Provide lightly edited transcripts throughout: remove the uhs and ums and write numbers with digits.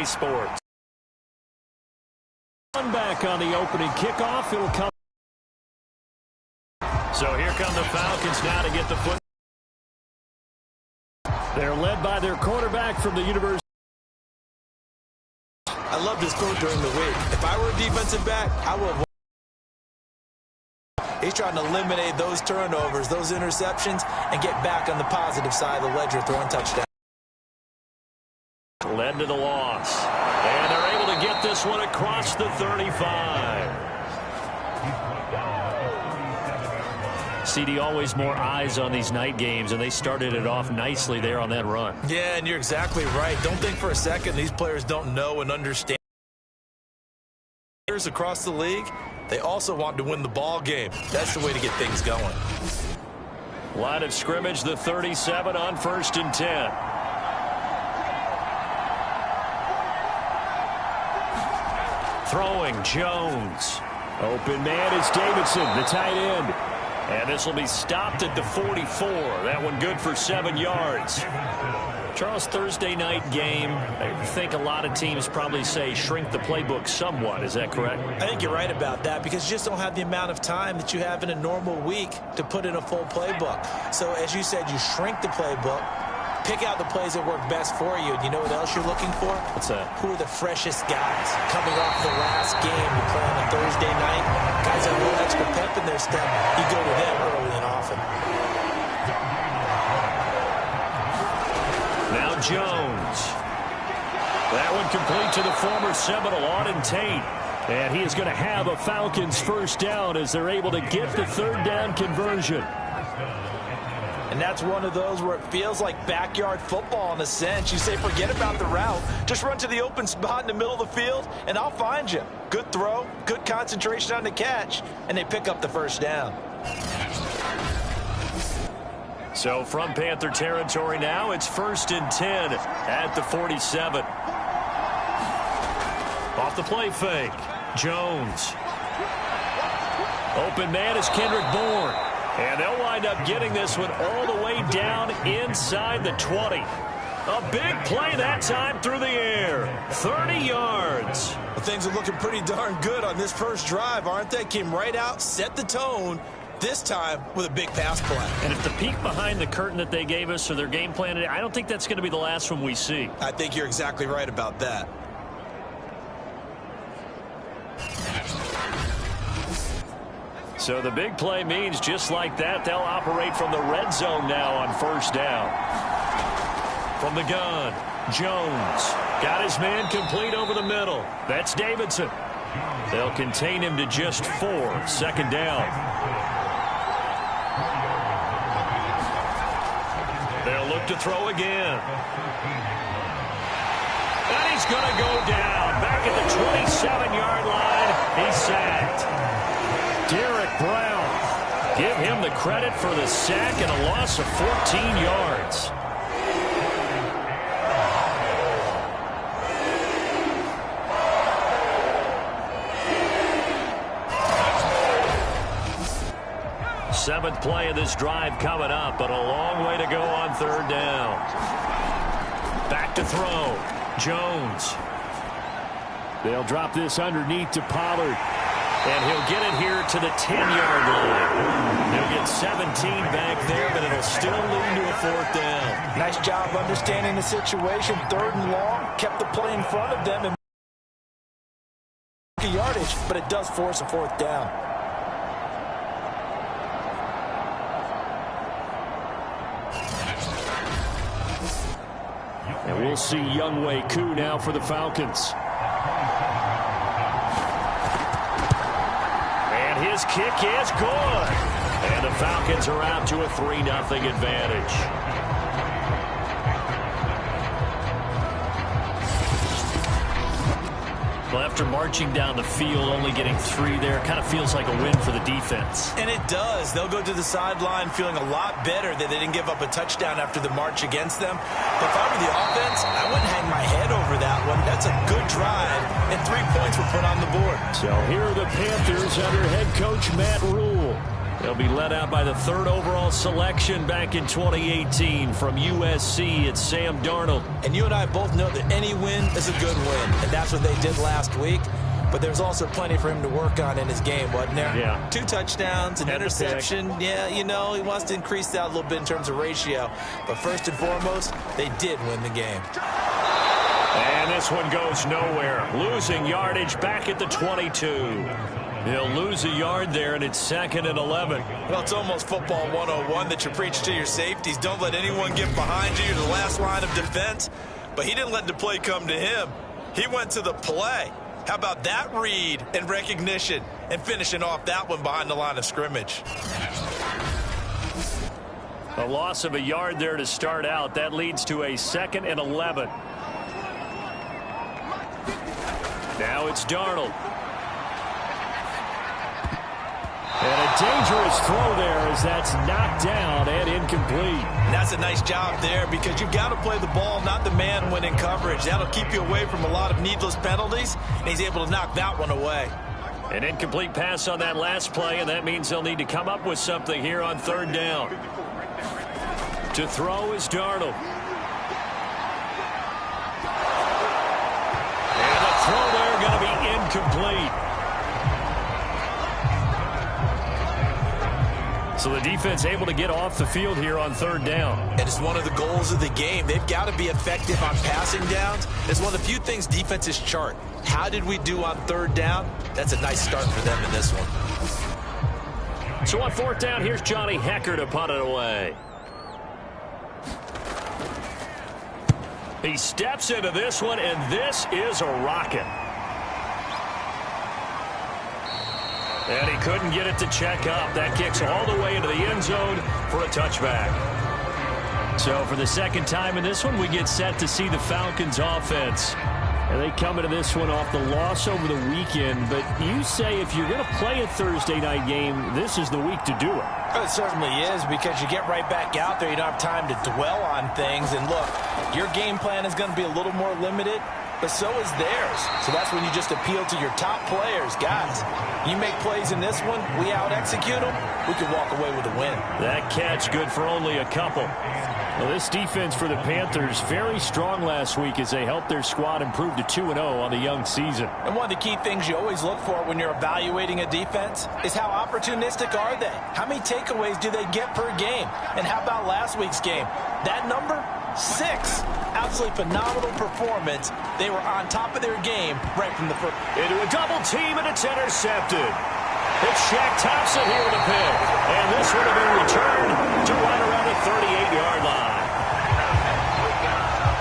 Sports. Back on the opening kickoff. It'll come. So here come the Falcons now to get the foot. They're led by their quarterback from the University. I love this quote during the week. If I were a defensive back, I would. He's trying to eliminate those turnovers, those interceptions, and get back on the positive side of the ledger, throwing touchdowns. Led to the loss. And they're able to get this one across the 35. CD, always more eyes on these night games, and they started it off nicely there on that run. Yeah, and you're exactly right. Don't think for a second these players don't know and understand. Across the league, they also want to win the ball game. That's the way to get things going. Line of scrimmage, the 37 on 1st and 10. Throwing, Jones. Open man is Davidson, the tight end. And this will be stopped at the 44. That one good for 7 yards. Charles, Thursday night game, I think a lot of teams probably say shrink the playbook somewhat. Is that correct? I think you're right about that because you just don't have the amount of time that you have in a normal week to put in a full playbook. So as you said, you shrink the playbook, pick out the plays that work best for you. And you know what else you're looking for? What's that? Who are the freshest guys coming off the last game you play on a Thursday night? Guys have a little extra pep in their step. You go to them early and often. Now Jones. That one complete to the former Seminole, Auden Tate. And he is going to have a Falcons first down as they're able to get the 3rd down conversion. And that's one of those where it feels like backyard football in a sense. You say, forget about the route. Just run to the open spot in the middle of the field, and I'll find you. Good throw, good concentration on the catch, and they pick up the first down. So from Panther territory now, it's 1st and 10 at the 47. Off the play fake, Jones. Open man is Kendrick Bourne. And they'll wind up getting this one all the way down inside the 20. A big play that time through the air. 30 yards. Well, things are looking pretty darn good on this first drive, aren't they? Came right out, set the tone, this time with a big pass play. And if the peek behind the curtain that they gave us or their game plan, I don't think that's going to be the last one we see. I think you're exactly right about that. So the big play means just like that, they'll operate from the red zone now on 1st down. From the gun, Jones got his man complete over the middle. That's Davidson. They'll contain him to just 4. 2nd down. They'll look to throw again. And he's going to go down. Back at the 27-yard line. He's sacked. Derek Brown. Give him the credit for the sack and a loss of 14 yards. Seventh play of this drive coming up, but a long way to go on 3rd down. Back to throw. Jones. They'll drop this underneath to Pollard. And he'll get it here to the 10-yard line. They'll get 17 back there, but it'll still lead to a 4th down. Nice job understanding the situation. 3rd and long. Kept the play in front of them and yardage, but it does force a 4th down. And we'll see Younghoe Koo now for the Falcons. And his kick is good. And the Falcons are out to a 3-0 advantage. Well, after marching down the field, only getting 3 there, kind of feels like a win for the defense. And it does. They'll go to the sideline feeling a lot better that they didn't give up a touchdown after the march against them. But if I were the offense, I wouldn't hang my head over that one. That's a good drive, and 3 points were put on the board. So here are the Panthers under head coach Matt Rule. He'll be led out by the 3rd overall selection back in 2018 from USC. It's Sam Darnold. And you and I both know that any win is a good win, and that's what they did last week. But there's also plenty for him to work on in his game, wasn't there? Yeah. 2 touchdowns, an interception. Yeah, you know, he wants to increase that a little bit in terms of ratio. But first and foremost, they did win the game. And this one goes nowhere. Losing yardage back at the 22. He'll lose a yard there, and it's 2nd and 11. Well, it's almost football 101 that you preach to your safeties. Don't let anyone get behind you. You're the last line of defense. But he didn't let the play come to him. He went to the play. How about that read and recognition and finishing off that one behind the line of scrimmage? A loss of a yard there to start out. That leads to a 2nd and 11. Now it's Darnold. And a dangerous throw there as that's knocked down and incomplete. And that's a nice job there because you've got to play the ball, not the man when in coverage. That'll keep you away from a lot of needless penalties, and he's able to knock that one away. An incomplete pass on that last play, and that means they'll need to come up with something here on 3rd down. To throw is Darnold. And the throw there going to be incomplete. So the defense able to get off the field here on 3rd down. And it's one of the goals of the game. They've got to be effective on passing downs. It's one of the few things defenses chart. How did we do on 3rd down? That's a nice start for them in this one. So on 4th down, here's Johnny Hecker to punt it away. He steps into this one, and this is a rocket. And he couldn't get it to check up. That kicks all the way into the end zone for a touchback. So for the 2nd time in this one, we get set to see the Falcons offense. And they come into this one off the loss over the weekend. But you say if you're going to play a Thursday night game, this is the week to do it. Well, it certainly is because you get right back out there. You don't have time to dwell on things. And look, your game plan is going to be a little more limited, but so is theirs. So that's when you just appeal to your top players. Guys, you make plays in this one, we out-execute them, we can walk away with a win. That catch good for only a couple. Well, this defense for the Panthers very strong last week as they helped their squad improve to 2-0 on the young season. And one of the key things you always look for when you're evaluating a defense is how opportunistic are they? How many takeaways do they get per game? And how about last week's game? That number? 6. Absolutely phenomenal performance. They were on top of their game right from the first. Into a double team, and it's intercepted. It's Shaq Thompson here with a pick. And this would have been returned to right around the 38-yard line.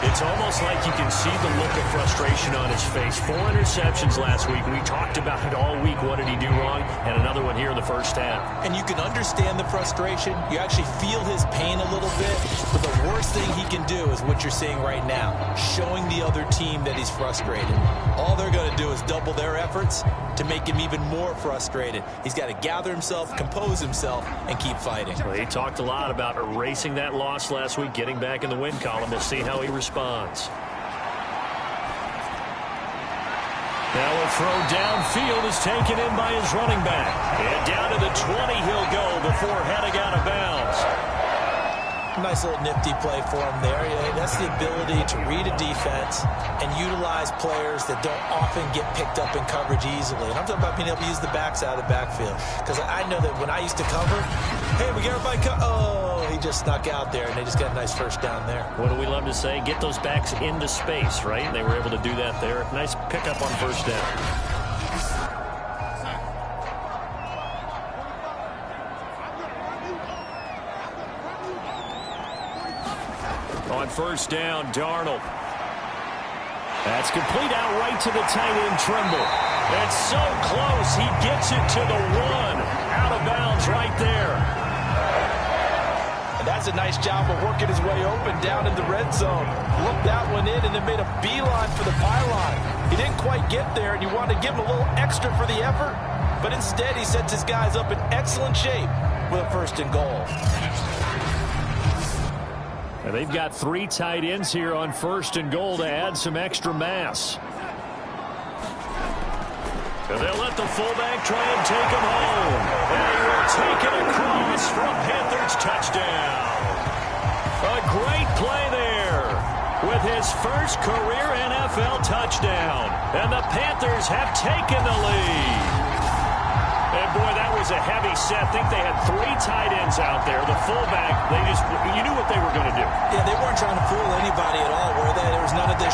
It's almost like you can see the look of frustration on his face. 4 interceptions last week. We talked about it all week. What did he do wrong? And another one here in the first half. And you can understand the frustration. You actually feel his pain a little bit. But the worst thing he can do is what you're seeing right now, showing the other team that he's frustrated. All they're going to do is double their efforts to make him even more frustrated. He's got to gather himself, compose himself, and keep fighting. Well, he talked a lot about erasing that loss last week, getting back in the win column. We'll see how he responds. Now a throw downfield is taken in by his running back. And down to the 20 he'll go before heading out of bounds. Nice little nifty play for him there. Yeah, that's the ability to read a defense and utilize players that don't often get picked up in coverage easily. And I'm talking about being able to use the backside of the backfield. Because I know that when I used to cover, hey, we got everybody oh, he just snuck out there, and they just got a nice first down there. What do we love to say? Get those backs into space, right? And they were able to do that there. Nice pickup on first down. On first down, Darnold. That's complete out right to the tight end, Trimble. And so close, he gets it to the 1. Out of bounds right there. And that's a nice job of working his way open down in the red zone. Looked that one in and then made a beeline for the pylon. He didn't quite get there, and you wanted to give him a little extra for the effort. But instead, he sets his guys up in excellent shape with a 1st and goal. And they've got 3 tight ends here on 1st and goal to add some extra mass. And they'll let the fullback try and take him home. And he will Taken across for a Panthers touchdown. A great play there with his first career NFL touchdown. And the Panthers have taken the lead. And, boy, that was a heavy set. I think they had 3 tight ends out there. The fullback, you knew what they were going to do. Yeah, they weren't trying to fool anybody at all, were they? There was none of this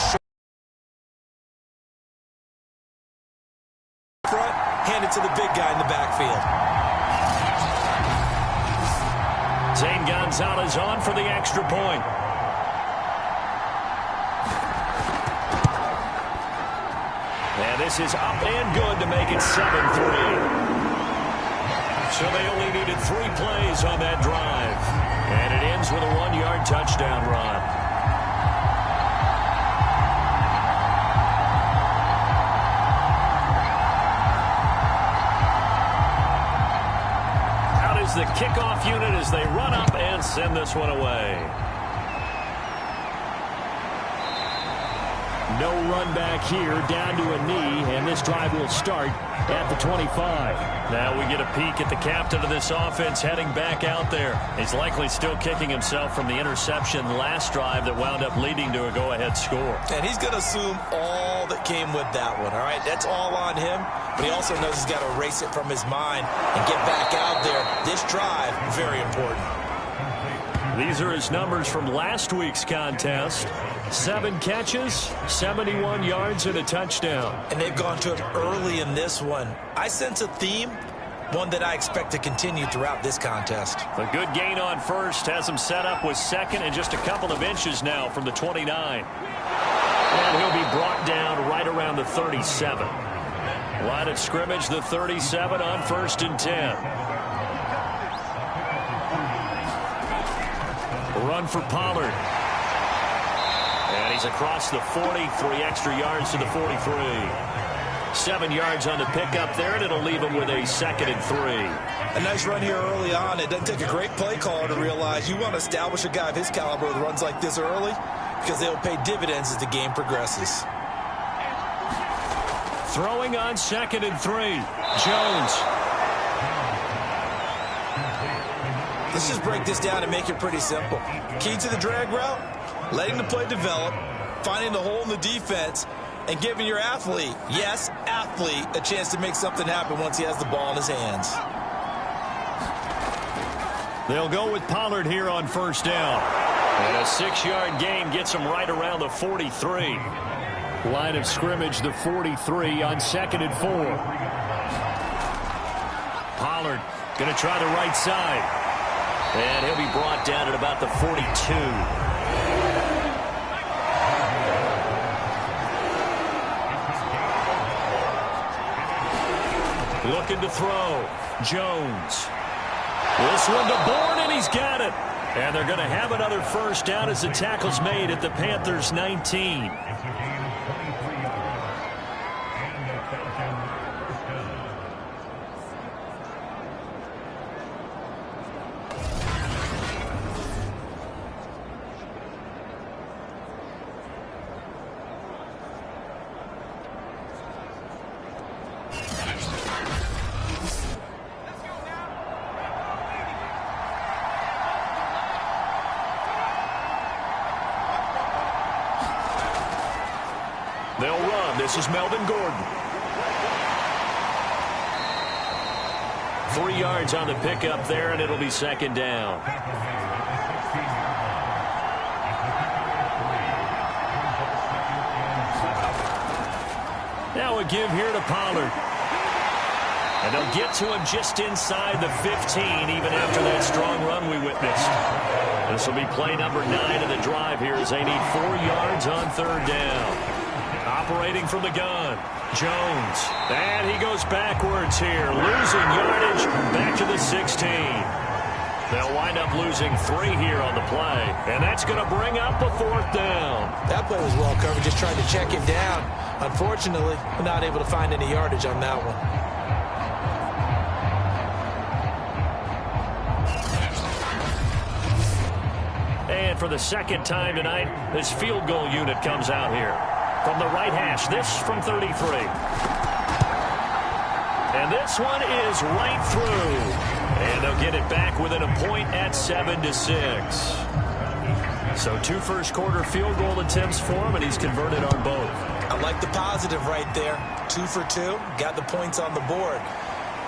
front, handed to the big guy in the backfield. Zane Gonzalez on for the extra point. And this is up and good to make it 7-3. So they only needed 3 plays on that drive. And it ends with a 1-yard touchdown run. Out is the kickoff unit as they run up and send this one away. No run back here, down to a knee, and this drive will start at the 25. Now we get a peek at the captain of this offense heading back out there. He's likely still kicking himself from the interception last drive that wound up leading to a go-ahead score. And he's going to assume all that came with that one, all right? That's all on him, but he also knows he's got to erase it from his mind and get back out there. This drive, very important. These are his numbers from last week's contest. 7 catches, 71 yards, and a touchdown. And they've gone to him early in this one. I sense a theme, one that I expect to continue throughout this contest. A good gain on first has him set up with second and just a couple of inches now from the 29. And he'll be brought down right around the 37. Line of scrimmage, the 37 on 1st and 10. Run for Pollard. And he's across the 40, 3 extra yards to the 43. 7 yards on the pickup there, and it'll leave him with a 2nd and 3. A nice run here early on. It doesn't take a great play caller to realize you want to establish a guy of his caliber with runs like this early because they'll pay dividends as the game progresses. Throwing on 2nd and 3. Jones. Let's just break this down and make it pretty simple. Key to the drag route, letting the play develop, finding the hole in the defense, and giving your athlete, yes, athlete, a chance to make something happen once he has the ball in his hands. They'll go with Pollard here on 1st down. And a 6-yard gain gets him right around the 43. Line of scrimmage, the 43 on 2nd and 4. Pollard going to try the right side. And he'll be brought down at about the 42. Looking to throw. Jones. This one to Bourne, and he's got it. And they're going to have another 1st down as the tackle's made at the Panthers' 19. They'll run. This is Melvin Gordon. 3 yards on the pickup there, and it'll be 2nd down. Now a give here to Pollard. And they'll get to him just inside the 15, even after that strong run we witnessed. This will be play number 9 of the drive here as they need 4 yards on 3rd down. Operating from the gun, Jones. And he goes backwards here, losing yardage back to the 16. They'll wind up losing 3 here on the play, and that's going to bring up a 4th down. That play was well covered, just tried to check him down. Unfortunately, not able to find any yardage on that one. And for the 2nd time tonight, this field goal unit comes out here. From the right hash, this from 33. And this one is right through. And they'll get it back within a point at 7-6. So 2 first-quarter field goal attempts for him, and he's converted on both. I like the positive right there. 2 for 2, got the points on the board.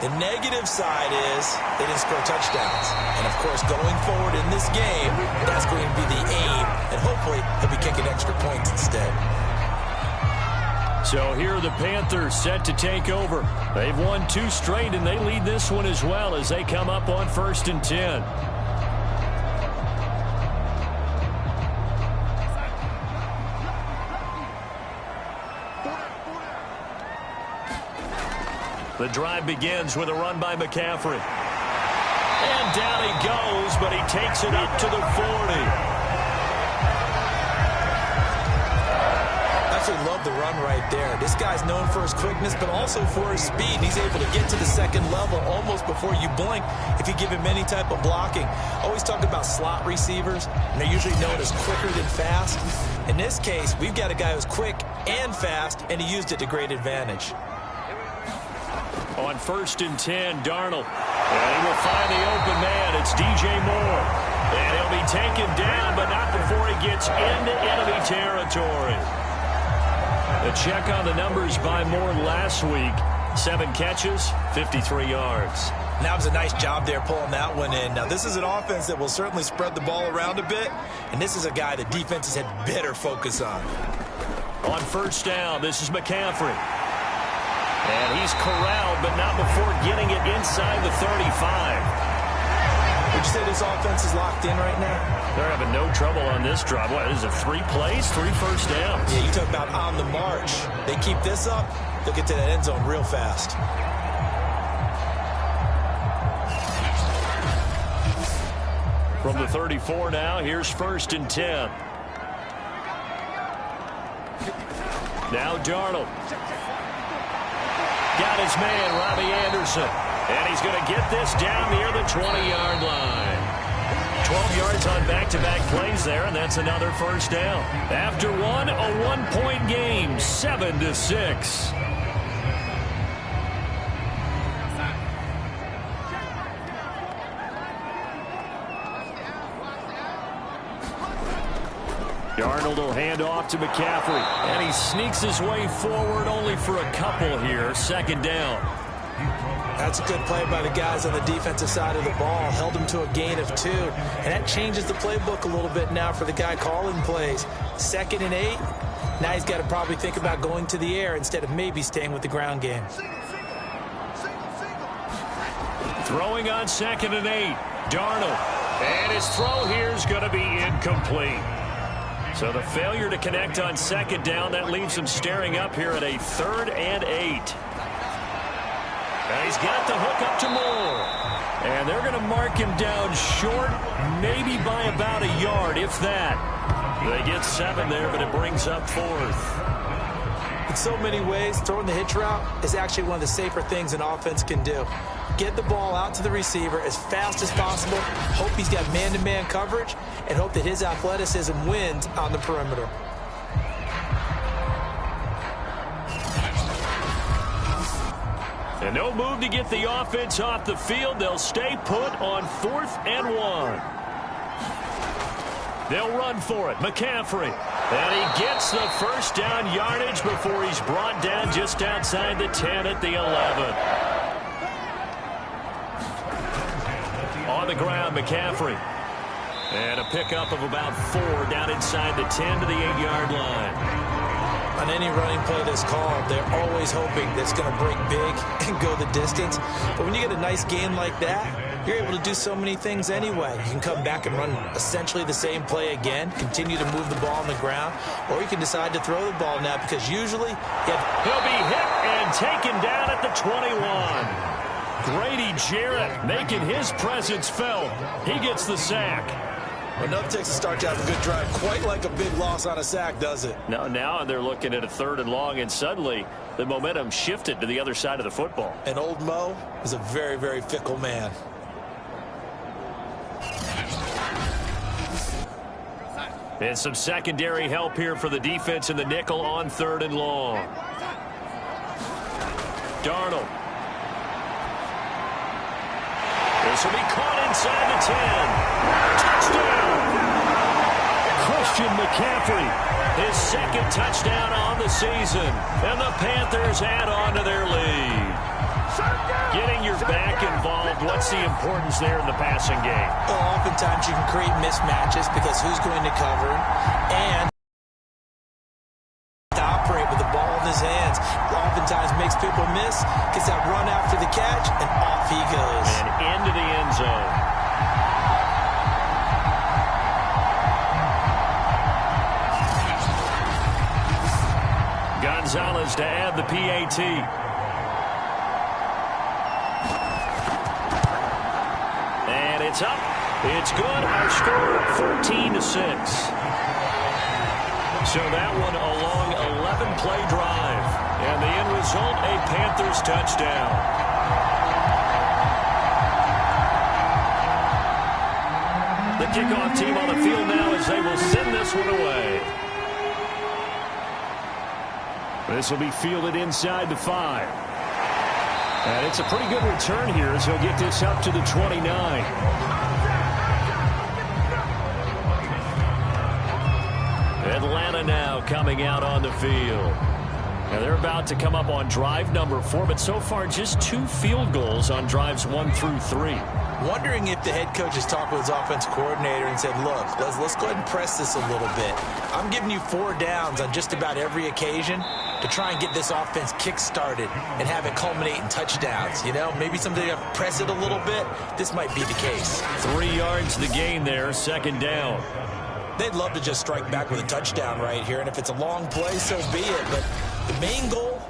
The negative side is they didn't score touchdowns. And, of course, going forward in this game, that's going to be the aim. And hopefully he'll be kicking extra points instead. So here are the Panthers set to take over. They've won 2 straight, and they lead this one as well as they come up on 1st and 10. The drive begins with a run by McCaffrey. And down he goes, but he takes it up to the 40. Absolutely love the run right there. This guy's known for his quickness, but also for his speed. He's able to get to the second level almost before you blink if you give him any type of blocking. Always talk about slot receivers, and they're usually known as quicker than fast. In this case, we've got a guy who's quick and fast, and he used it to great advantage. On 1st and 10, Darnold. And he will find the open man. It's DJ Moore. And he'll be taken down, but not before he gets into enemy territory. A check on the numbers by Moore last week. 7 catches, 53 yards. That was a nice job there pulling that one in. Now, this is an offense that will certainly spread the ball around a bit, and this is a guy the defenses had better focus on. On 1st down, this is McCaffrey. And he's corralled, but not before getting it inside the 35. Would you say this offense is locked in right now? They're having no trouble on this drive. What is it, 3 plays, 3 first downs? Yeah, you talk about on the march. They keep this up, they'll get to that end zone real fast. From the 34 now, here's 1st and 10. Now Darnold. Got his man, Robbie Anderson. And he's going to get this down near the 20-yard line. 12 yards on back-to-back plays there, and that's another first down. After one, a 1-point game, 7-6. Darnold will hand off to McCaffrey, and he sneaks his way forward only for a couple here. 2nd down. That's a good play by the guys on the defensive side of the ball. Held him to a gain of 2. And that changes the playbook a little bit now for the guy calling plays. 2nd and 8. Now he's got to probably think about going to the air instead of maybe staying with the ground game. Throwing on 2nd and 8. Darnold. And his throw here is going to be incomplete. So the failure to connect on 2nd down, that leaves him staring up here at a 3rd and 8. And he's got the hook up to Moore. And they're going to mark him down short, maybe by about a yard, if that. They get 7 there, but it brings up 4th. In so many ways, throwing the hitch route is actually one of the safer things an offense can do. Get the ball out to the receiver as fast as possible, hope he's got man-to-man coverage, and hope that his athleticism wins on the perimeter. And no move to get the offense off the field. They'll stay put on 4th and 1. They'll run for it. McCaffrey. And he gets the first down yardage before he's brought down just outside the 10 at the 11. On the ground, McCaffrey. And a pickup of about 4 down inside the 10 to the 8-yard line. On any running play that's called, they're always hoping that it's going to break big and go the distance. But when you get a nice gain like that, you're able to do so many things anyway. You can come back and run essentially the same play again, continue to move the ball on the ground, or you can decide to throw the ball now because usually he'll be hit and taken down at the 21. Grady Jarrett making his presence felt. He gets the sack. Well, nothing takes a start to have a good drive. Quite like a big loss on a sack, does it? No, now they're looking at a 3rd and long, and suddenly the momentum shifted to the other side of the football. And old Mo is a very, very fickle man. And some secondary help here for the defense in the nickel on 3rd and long. Darnold. This will be caught inside the 10. Touchdown! Christian McCaffrey, his second touchdown on the season. And the Panthers add on to their lead. Getting your back involved, what's the importance there in the passing game? Well, oftentimes you can create mismatches because who's going to cover and to operate with the ball in his hands. Oftentimes makes people miss, gets that run after the catch, and off he goes. And into the end zone. Gonzalez to add the PAT. And it's up. It's good. Our score 14-6. So that one a long 11-play drive. And the end result, a Panthers touchdown. The kickoff team on the field now as they will send this one away. This will be fielded inside the 5. And it's a pretty good return here as he'll get this up to the 29. Atlanta now coming out on the field. Now they're about to come up on drive number 4, but so far just 2 field goals on drives 1 through 3. Wondering if the head coach has talked with his offensive coordinator and said, look, let's go ahead and press this a little bit. I'm giving you 4 downs on just about every occasion to try and get this offense kick-started and have it culminate in touchdowns. You know, maybe someday you have to press it a little bit. This might be the case. 3 yards to gain there, second down. They'd love to just strike back with a touchdown right here, and if it's a long play, so be it. But the main goal,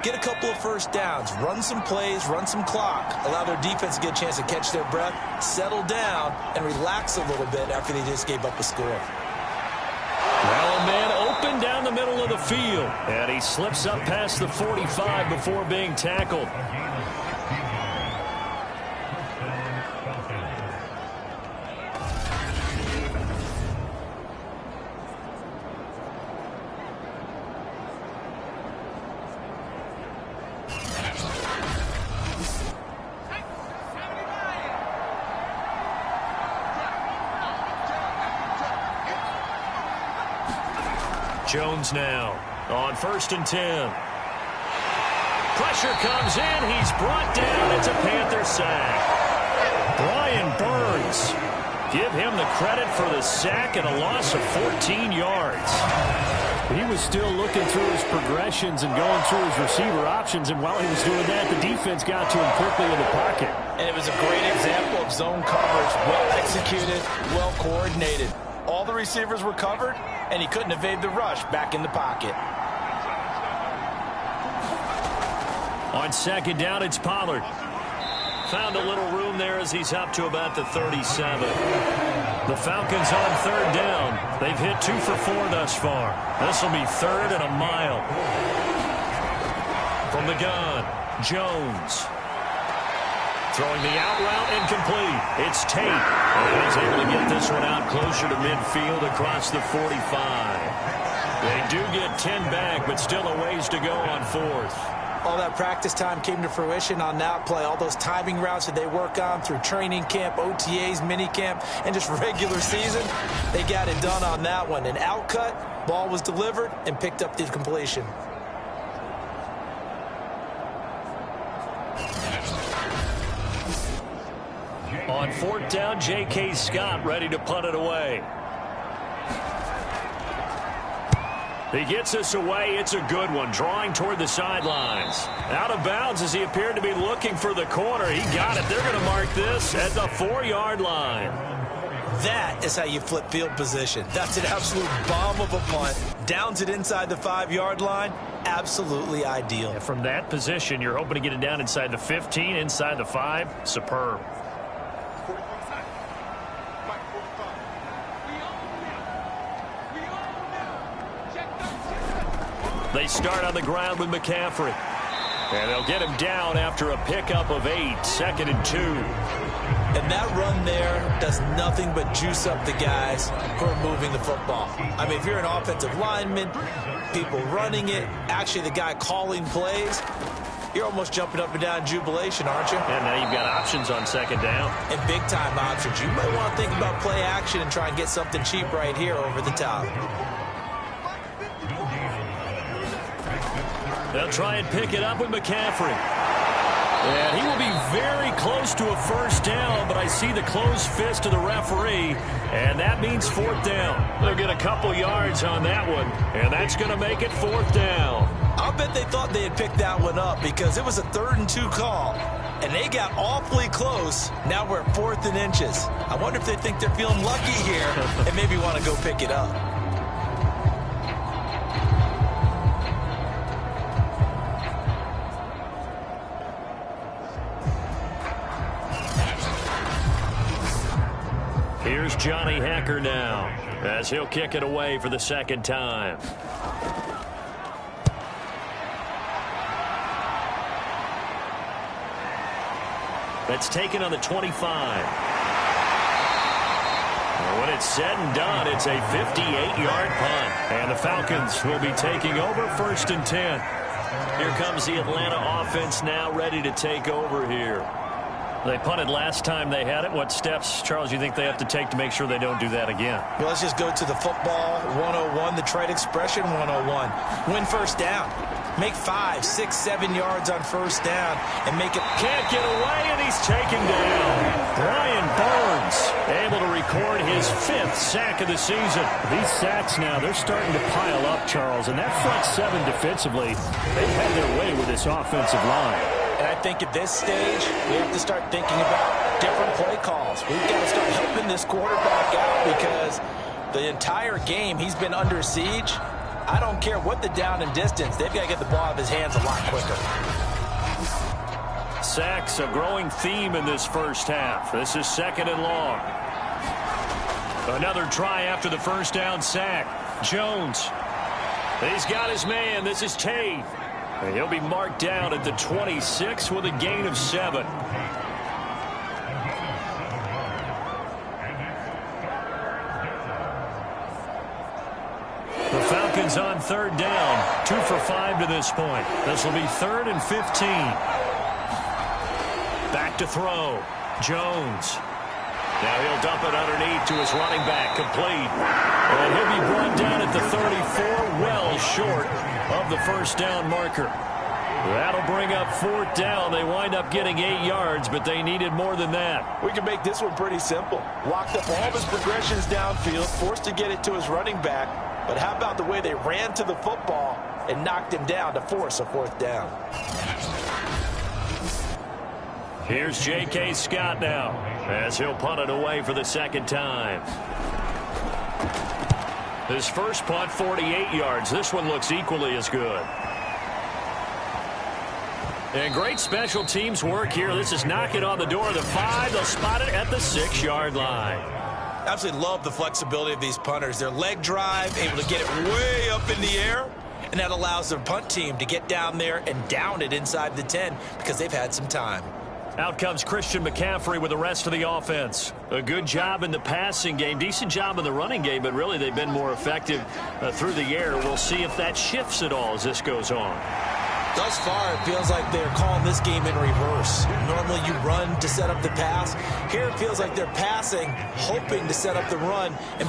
get a couple of first downs, run some plays, run some clock, allow their defense to get a chance to catch their breath, settle down, and relax a little bit after they just gave up a score. Well, a man open down the middle of the field, and he slips up past the 45 before being tackled. Jones now on 1st and 10. Pressure comes in. He's brought down. It's a Panther sack. Brian Burns. Give him the credit for the sack and a loss of 14 yards. He was still looking through his progressions and going through his receiver options, and while he was doing that, the defense got to him quickly in the pocket. And it was a great example of zone coverage, well executed, well coordinated. All the receivers were covered, and he couldn't evade the rush back in the pocket. On second down, it's Pollard. Found a little room there as he's up to about the 37. The Falcons on 3rd down. They've hit 2 for 4 thus far. This will be 3rd and a mile. From the gun, Jones. Throwing the out route incomplete. It's Tate. And he's able to get this one out closer to midfield across the 45. They do get 10 back, but still a ways to go on 4th. All that practice time came to fruition on that play. All those timing routes that they work on through training camp, OTAs, mini camp, and just regular season, they got it done on that one. An outcut, ball was delivered, and picked up the completion. On 4th down, J.K. Scott ready to punt it away. He gets this away. It's a good one. Drawing toward the sidelines. Out of bounds as he appeared to be looking for the corner. He got it. They're going to mark this at the 4-yard line. That is how you flip field position. That's an absolute bomb of a punt. Downs it inside the 5-yard line. Absolutely ideal. And from that position, you're hoping to get it down inside the 15, inside the 5. Superb. They start on the ground with McCaffrey. And they'll get him down after a pickup of 8, 2nd and 2. And that run there does nothing but juice up the guys who are moving the football. I mean, if you're an offensive lineman, people running it, actually the guy calling plays, You're almost jumping up and down in jubilation, aren't you? And now you've got options on second down. And big-time options. You might want to think about play action and try and get something cheap right here over the top. They'll try and pick it up with McCaffrey. And he will be very close to a first down, but I see the closed fist of the referee, and that means fourth down. They'll get a couple yards on that one, and that's going to make it fourth down. I'll bet they thought they had picked that one up because it was a 3rd and 2 call, and they got awfully close. Now we're at 4th and inches. I wonder if they think they're feeling lucky here and maybe want to go pick it up. Here's Johnny Hecker now as he'll kick it away for the second time. That's taken on the 25. And when it's said and done, it's a 58-yard punt. And the Falcons will be taking over 1st and 10. Here comes the Atlanta offense now ready to take over here. They punted last time they had it. What steps, Charles, you think they have to take to make sure they don't do that again? Well, let's just go to the football 101, the trade expression 101. Win first down. Make 5, 6, 7 yards on first down and make it. Can't get away, and he's taken down. Brian Burns able to record his 5th sack of the season. These sacks now, they're starting to pile up, Charles, and that front 7 defensively, they've had their way with this offensive line. And I think at this stage, we have to start thinking about different play calls. We've got to start helping this quarterback out because the entire game he's been under siege. I don't care what the down and distance. They've got to get the ball out of his hands a lot quicker. Sacks, a growing theme in this first half. This is 2nd and long. Another try after the first down sack. Jones. He's got his man. This is Tate. And he'll be marked down at the 26 with a gain of 7. The Falcons on 3rd down. 2 for 5 to this point. This will be 3rd and 15. Back to throw. Jones. Now he'll dump it underneath to his running back. Complete. And he'll be brought down at the 34, well short of the first down marker. That'll bring up 4th down. They wind up getting 8 yards, but they needed more than that. We can make this one pretty simple. Locked up all of his progressions downfield, forced to get it to his running back. But how about the way they ran to the football and knocked him down to force a 4th down? Here's J.K. Scott now as he'll punt it away for the 2nd time. His first punt, 48 yards. This one looks equally as good. And great special teams work here. This is knocking on the door of the 5. They'll spot it at the 6-yard line. Absolutely love the flexibility of these punters. Their leg drive, able to get it way up in the air, and that allows their punt team to get down there and down it inside the 10 because they've had some time. Out comes Christian McCaffrey with the rest of the offense. A good job in the passing game, decent job in the running game, but really they've been more effective through the air. We'll see if that shifts at all as this goes on. Thus far, it feels like they're calling this game in reverse. Normally you run to set up the pass. Here it feels like they're passing, hoping to set up the run. And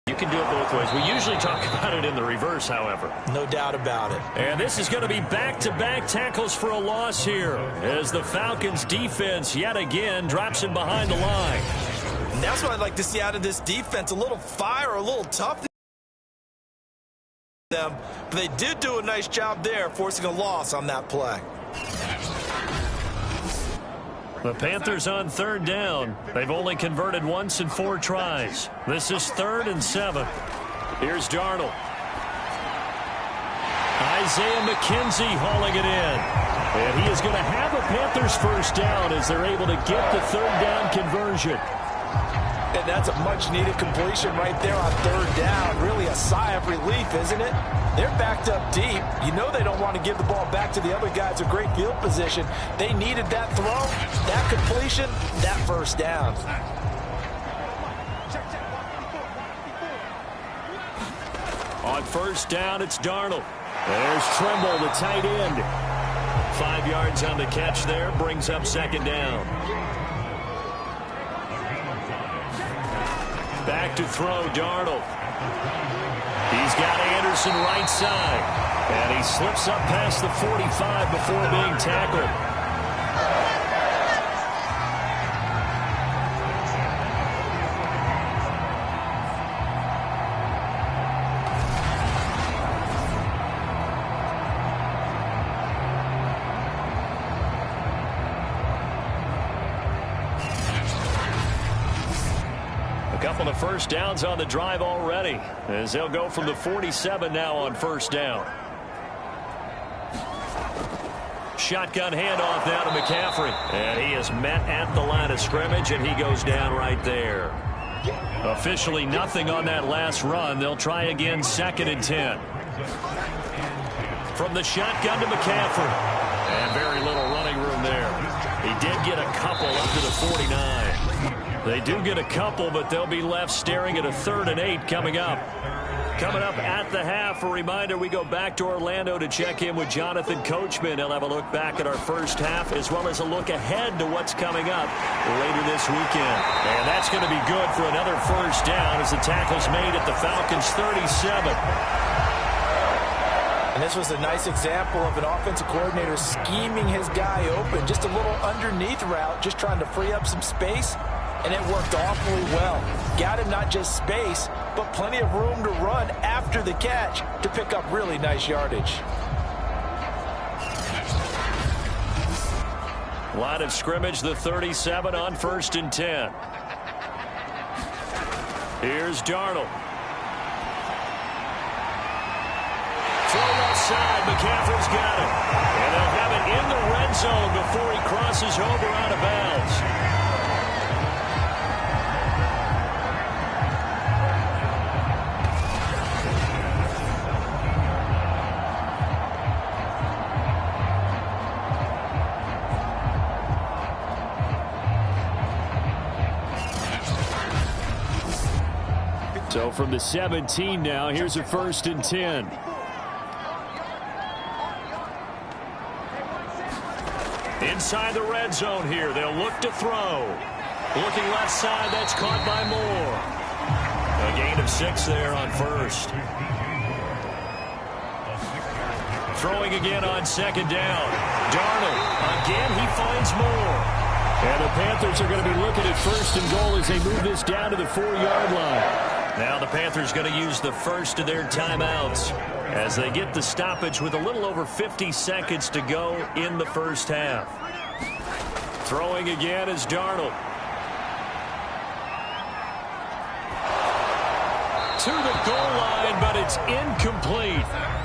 you can do it both ways. We usually talk about it in the reverse, however. no doubt about it. And this is going to be back-to-back tackles for a loss here as the Falcons defense yet again drops him behind the line. And that's what I'd like to see out of this defense. A little fire, a little toughness. But they did do a nice job there, forcing a loss on that play. The Panthers on 3rd down. They've only converted once in 4 tries. This is 3rd and 7. Here's Darnold. Isaiah McKenzie hauling it in. And he is going to have a Panthers first down as they're able to get the 3rd down conversion. And that's a much-needed completion right there on 3rd down. Really a sigh of relief, isn't it? They're backed up deep. You know they don't want to give the ball back to the other guys. A great field position. They needed that throw, that completion, that first down. On 1st down, it's Darnold. There's Trimble, the tight end. 5 yards on the catch there, brings up second down. Back to throw, Darnold. He's got Anderson right side. And he slips up past the 45 before being tackled. Couple of first downs on the drive already, as they'll go from the 47 now on first down. Shotgun handoff now to McCaffrey, and he is met at the line of scrimmage, and he goes down right there. Officially nothing on that last run. They'll try again, 2nd and 10. From the shotgun to McCaffrey, and very little running room there. He did get a couple up to the 49. They do get a couple, but they'll be left staring at a 3rd and 8 coming up. Coming up at the half, a reminder, we go back to Orlando to check in with Jonathan Coachman. He'll have a look back at our first half, as well as a look ahead to what's coming up later this weekend. And that's going to be good for another first down as the tackle's made at the Falcons' 37. And this was a nice example of an offensive coordinator scheming his guy open. Just a little underneath route, just trying to free up some space. And it worked awfully well. Got him not just space, but plenty of room to run after the catch to pick up really nice yardage. Line of scrimmage, the 37 on 1st and 10. Here's Darnold. Throw left side, McCaffrey's got it. And they'll have it in the red zone before he crosses over out of bounds. So from the 17 now, here's a 1st and 10. Inside the red zone here, they'll look to throw. Looking left side, that's caught by Moore. A gain of 6 there on 1st. Throwing again on 2nd down. Darnold, again he finds Moore. And the Panthers are going to be looking at 1st and goal as they move this down to the 4-yard line. Now the Panthers going to use the first of their timeouts as they get the stoppage with a little over 50 seconds to go in the first half. Throwing again is Darnold. To the goal line, but it's incomplete.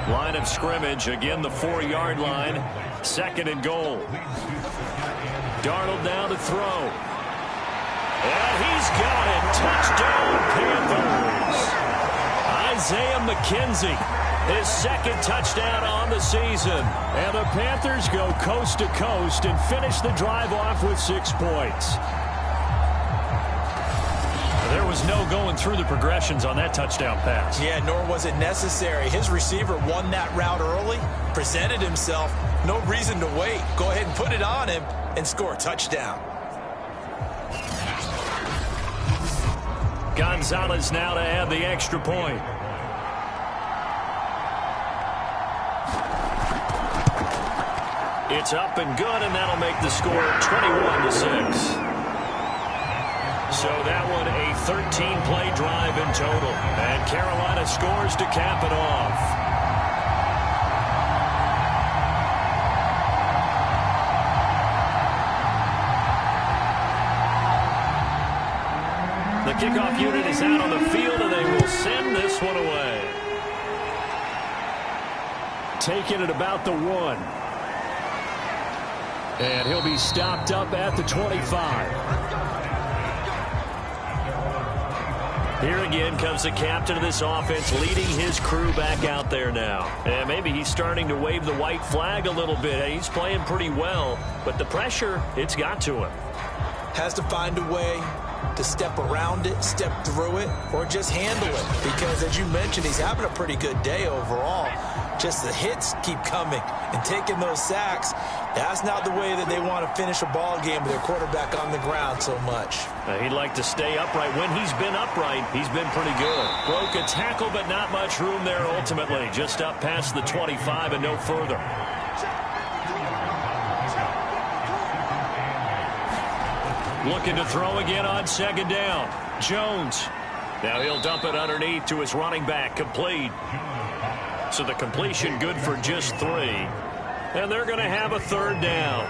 Line of scrimmage, again the 4-yard line. 2nd and goal. Darnold down to throw. And he's got it. Touchdown, Panthers. Isaiah McKenzie, his 2nd touchdown on the season. And the Panthers go coast to coast and finish the drive off with 6 points. There was no going through the progressions on that touchdown pass. Yeah, nor was it necessary. His receiver won that route early, presented himself. No reason to wait. Go ahead and put it on him and score a touchdown. Gonzalez now to add the extra point. It's up and good, and that'll make the score 21-6. So that one a 13-play drive in total. And Carolina scores to cap it off. The kickoff unit is out on the field, and they will send this one away. Taking it about the 1. And he'll be stopped up at the 25. Here again comes the captain of this offense, leading his crew back out there now. And maybe he's starting to wave the white flag a little bit. He's playing pretty well, but the pressure, it's got to him. Has to find a way to step around it, step through it, or just handle it. Because, as you mentioned, he's having a pretty good day overall. Just the hits keep coming and taking those sacks. That's not the way that they want to finish a ball game with their quarterback on the ground so much. He'd like to stay upright. When he's been upright, he's been pretty good. Broke a tackle, but not much room there ultimately. Just up past the 25 and no further. Looking to throw again on second down. Jones. Now he'll dump it underneath to his running back. Complete. So the completion good for just 3. And they're going to have a third down.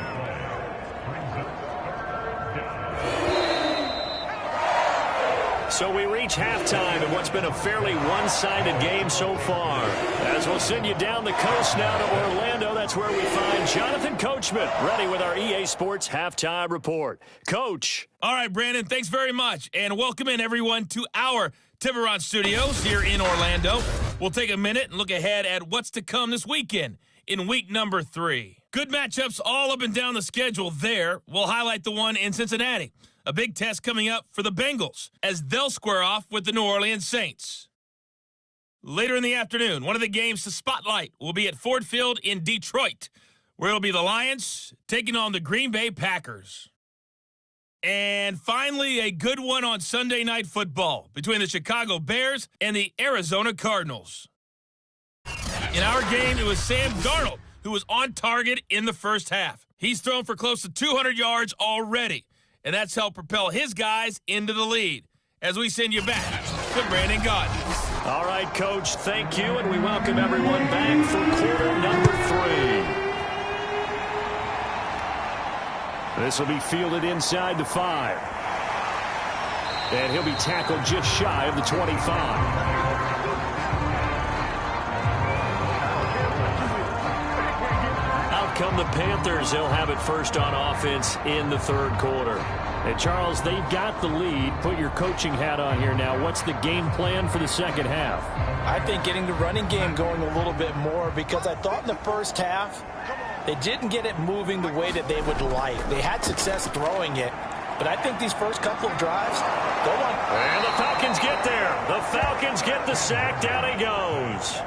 So we reach halftime in what's been a fairly one-sided game so far. As we'll send you down the coast now to Orlando, that's where we find Jonathan Coachman, ready with our EA Sports Halftime Report. Coach. All right, Brandon, thanks very much. And welcome in, everyone, to our Tiburon Studios here in Orlando. We'll take a minute and look ahead at what's to come this weekend in week number 3. Good matchups all up and down the schedule there. We'll highlight the one in Cincinnati. A big test coming up for the Bengals as they'll square off with the New Orleans Saints. Later in the afternoon, one of the games to spotlight will be at Ford Field in Detroit, where it'll be the Lions taking on the Green Bay Packers. And finally, a good one on Sunday Night Football between the Chicago Bears and the Arizona Cardinals. In our game, it was Sam Darnold who was on target in the first half. He's thrown for close to 200 yards already, and that's helped propel his guys into the lead. As we send you back to Brandon Gaudin. All right, Coach, thank you, and we welcome everyone back for quarter number 3. This will be fielded inside the 5. And he'll be tackled just shy of the 25. Come the Panthers. They'll have it first on offense in the third quarter. And Charles, they've got the lead. Put your coaching hat on here now. What's the game plan for the second half? I think getting the running game going a little bit more, because I thought in the first half they didn't get it moving the way that they would like. They had success throwing it, but I think these first couple of drives, go on. And the Falcons get there. The Falcons get the sack. Down he goes.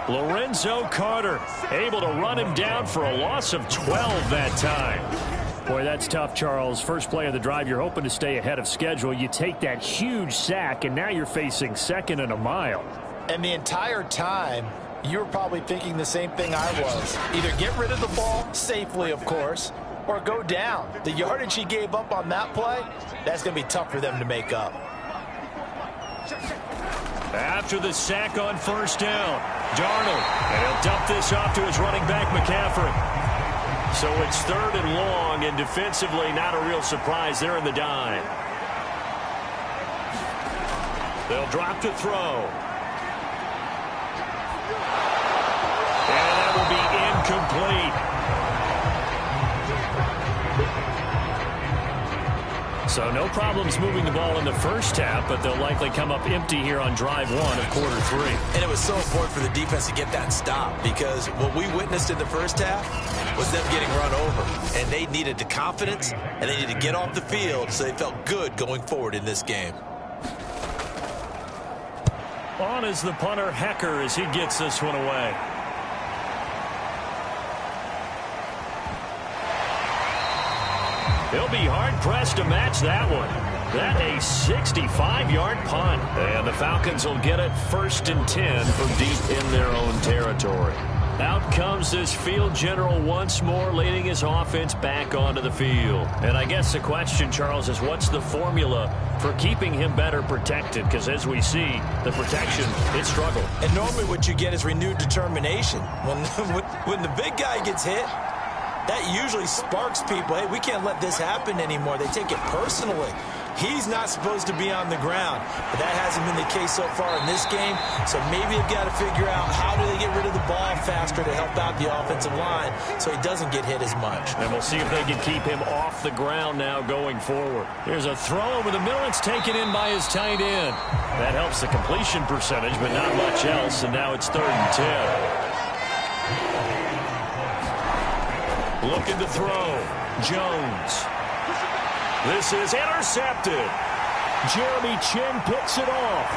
Lorenzo Carter able to run him down for a loss of 12 that time. Boy, that's tough, Charles. First play of the drive, you're hoping to stay ahead of schedule. You take that huge sack, and now you're facing 2nd and a mile. And the entire time, you were probably thinking the same thing I was. Either get rid of the ball, safely, of course, or go down. The yardage he gave up on that play, that's going to be tough for them to make up. After the sack on first down, Darnold, and he'll dump this off to his running back, McCaffrey. So it's 3rd and long, and defensively not a real surprise. They're in the dime. They'll drop to throw. And that will be incomplete. So no problems moving the ball in the first half, but they'll likely come up empty here on drive 1 of quarter 3. And it was so important for the defense to get that stop, because what we witnessed in the first half was them getting run over. And they needed the confidence, and they needed to get off the field so they felt good going forward in this game. On is the punter, Hecker, as he gets this one away. He'll be hard-pressed to match that one. That a 65-yard punt. And the Falcons will get it 1st and 10 from deep in their own territory. Out comes this field general once more, leading his offense back onto the field. And I guess the question, Charles, is what's the formula for keeping him better protected? Because as we see, the protection, it struggled. And normally what you get is renewed determination. When the big guy gets hit, that usually sparks people. Hey, we can't let this happen anymore. They take it personally. He's not supposed to be on the ground, but that hasn't been the case so far in this game. So maybe they've got to figure out how do they get rid of the ball faster to help out the offensive line so he doesn't get hit as much. And we'll see if they can keep him off the ground now going forward. There's a throw over the middle. It's taken in by his tight end. That helps the completion percentage, but not much else. And now it's 3rd and 10. Looking to throw. Jones. This is intercepted. Jeremy Chin picks it off.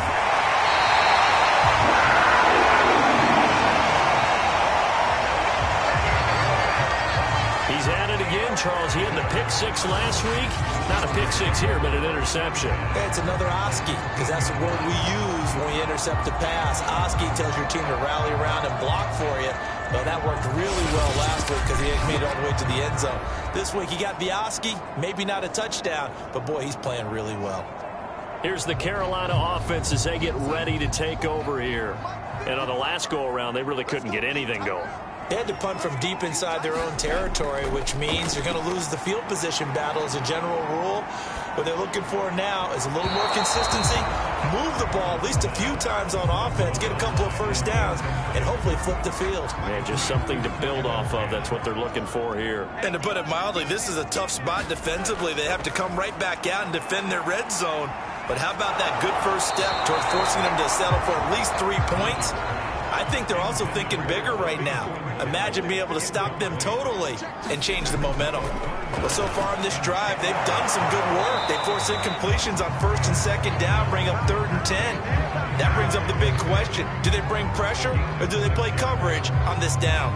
He's at it again, Charles. He had the pick six last week. Not a pick six here, but an interception. It's another Oski, because that's the word we use when we intercept the pass. Oski tells your team to rally around and block for you. Well, that worked really well last week because he made it all the way to the end zone. This week he got the Oski, maybe not a touchdown, but boy, he's playing really well. Here's the Carolina offense as they get ready to take over here. And on the last go-around, they really couldn't get anything going. They had to punt from deep inside their own territory, which means you're going to lose the field position battle as a general rule. What they're looking for now is a little more consistency, move the ball at least a few times on offense, get a couple of first downs, and hopefully flip the field. Man, just something to build off of. That's what they're looking for here. And to put it mildly, this is a tough spot defensively. They have to come right back out and defend their red zone. But how about that good first step towards forcing them to settle for at least 3 points? I think they're also thinking bigger right now. Imagine being able to stop them totally and change the momentum. Well, so far in this drive, they've done some good work. They force incompletions on first and second down, bring up 3rd and 10. That brings up the big question. Do they bring pressure or do they play coverage on this down?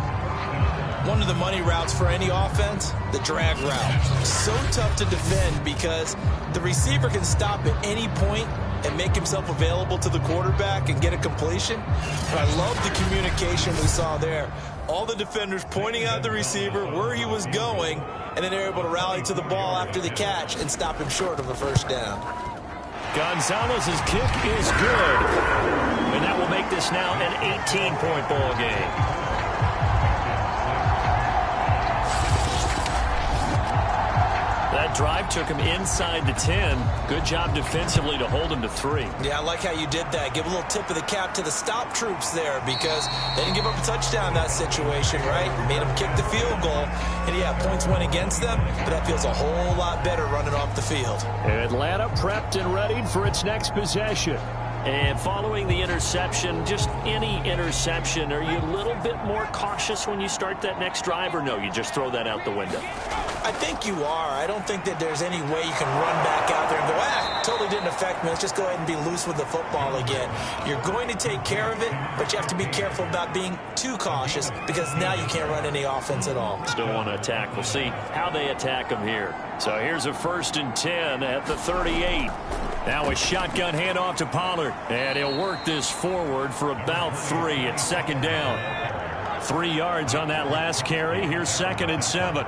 One of the money routes for any offense, the drag route. So tough to defend because the receiver can stop at any point and make himself available to the quarterback and get a completion. But I love the communication we saw there. All the defenders pointing out the receiver, where he was going, and then they're able to rally to the ball after the catch and stop him short of a first down. Gonzalez's kick is good. And that will make this now an 18-point ball game. That drive took him inside the 10. Good job defensively to hold him to 3. Yeah, I like how you did that. Give a little tip of the cap to the stop troops there because they didn't give up a touchdown in that situation, right? Made them kick the field goal. And, yeah, points went against them, but that feels a whole lot better running off the field. Atlanta prepped and readied for its next possession. And following the interception, just any interception, are you a little bit more cautious when you start that next drive, or no, you just throw that out the window? I think you are. I don't think that there's any way you can run back out there and go, totally didn't affect me. Let's just go ahead and be loose with the football again. You're going to take care of it, but you have to be careful about being too cautious because now you can't run any offense at all. Still want to attack. We'll see how they attack them here. So here's a 1st and 10 at the 38. Now a shotgun handoff to Pollard. And he'll work this forward for about 3 at 2nd down. 3 yards on that last carry. Here's 2nd and 7.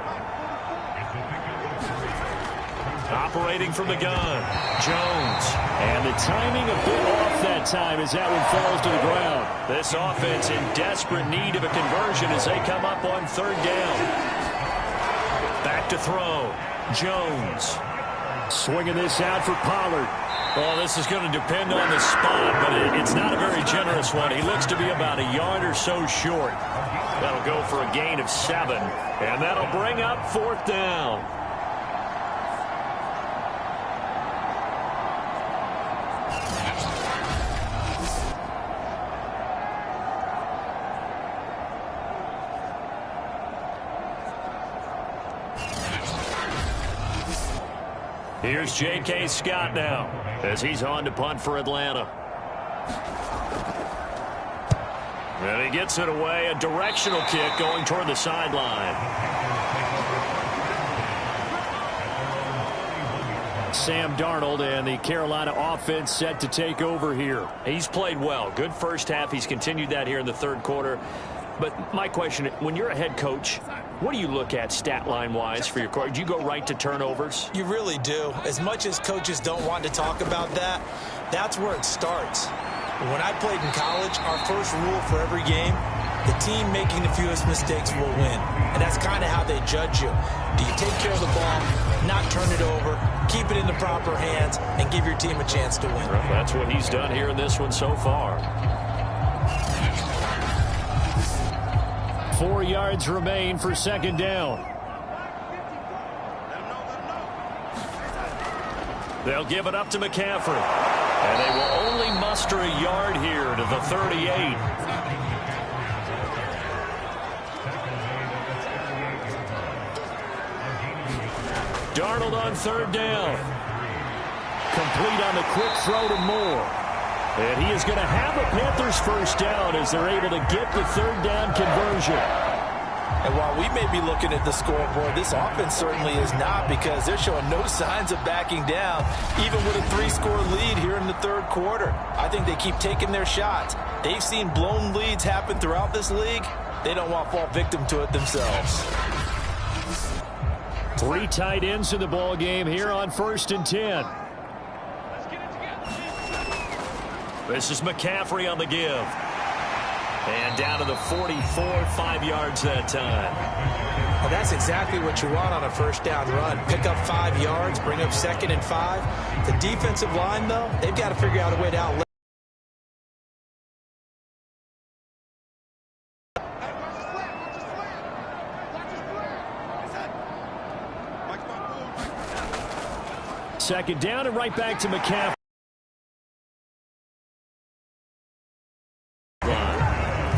Operating from the gun, Jones. And the timing a bit off that time as that one falls to the ground. This offense in desperate need of a conversion as they come up on 3rd down. Back to throw. Jones. Swinging this out for Pollard. Well, this is going to depend on the spot, but it's not a very generous one. He looks to be about a yard or so short. That'll go for a gain of 7, and that'll bring up 4th down. Here's J.K. Scott now as he's on to punt for Atlanta. And he gets it away, a directional kick going toward the sideline. Sam Darnold and the Carolina offense set to take over here. He's played well. Good first half. He's continued that here in the 3rd quarter. But my question, when you're a head coach, what do you look at stat line-wise for your coach? Do you go right to turnovers? You really do. As much as coaches don't want to talk about that, that's where it starts. When I played in college, our first rule for every game, the team making the fewest mistakes will win. And that's kind of how they judge you. Do you take care of the ball, not turn it over, keep it in the proper hands, and give your team a chance to win? Well, that's what he's done here in this one so far. 4 yards remain for 2nd down. They'll give it up to McCaffrey. And they will only muster a yard here to the 38. Darnold on third down. Complete on the quick throw to Moore. And he is going to have the Panthers first down as they're able to get the third down conversion. And while we may be looking at the scoreboard, this offense certainly is not, because they're showing no signs of backing down, even with a 3-score lead here in the third quarter. I think they keep taking their shots. They've seen blown leads happen throughout this league. They don't want to fall victim to it themselves. 3 tight ends in the ball game here on 1st and 10. This is McCaffrey on the give. And down to the 44, 5 yards that time. Well, that's exactly what you want on a first down run. Pick up 5 yards, bring up 2nd and 5. The defensive line, though, they've got to figure out a way to outlet. Second down and right back to McCaffrey.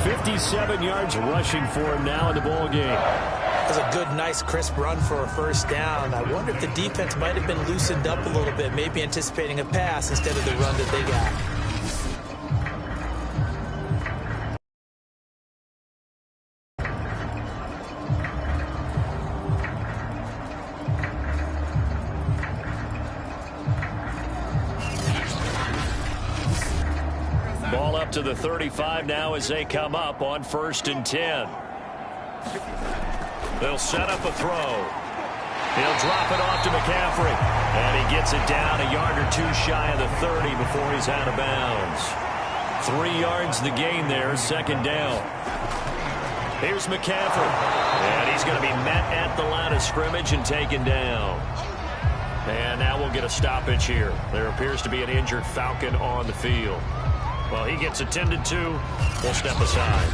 57 yards rushing for him now in the ball game. That was a good, nice, crisp run for a first down. I wonder if the defense might have been loosened up a little bit, maybe anticipating a pass instead of the run that they got. Ball up to the 35 now as they come up on 1st and 10. They'll set up a throw. He'll drop it off to McCaffrey. And he gets it down a yard or 2 shy of the 30 before he's out of bounds. 3 yards the gain there, 2nd down. Here's McCaffrey. And he's going to be met at the line of scrimmage and taken down. And now we'll get a stoppage here. There appears to be an injured Falcon on the field. Well, he gets attended to. We'll step aside.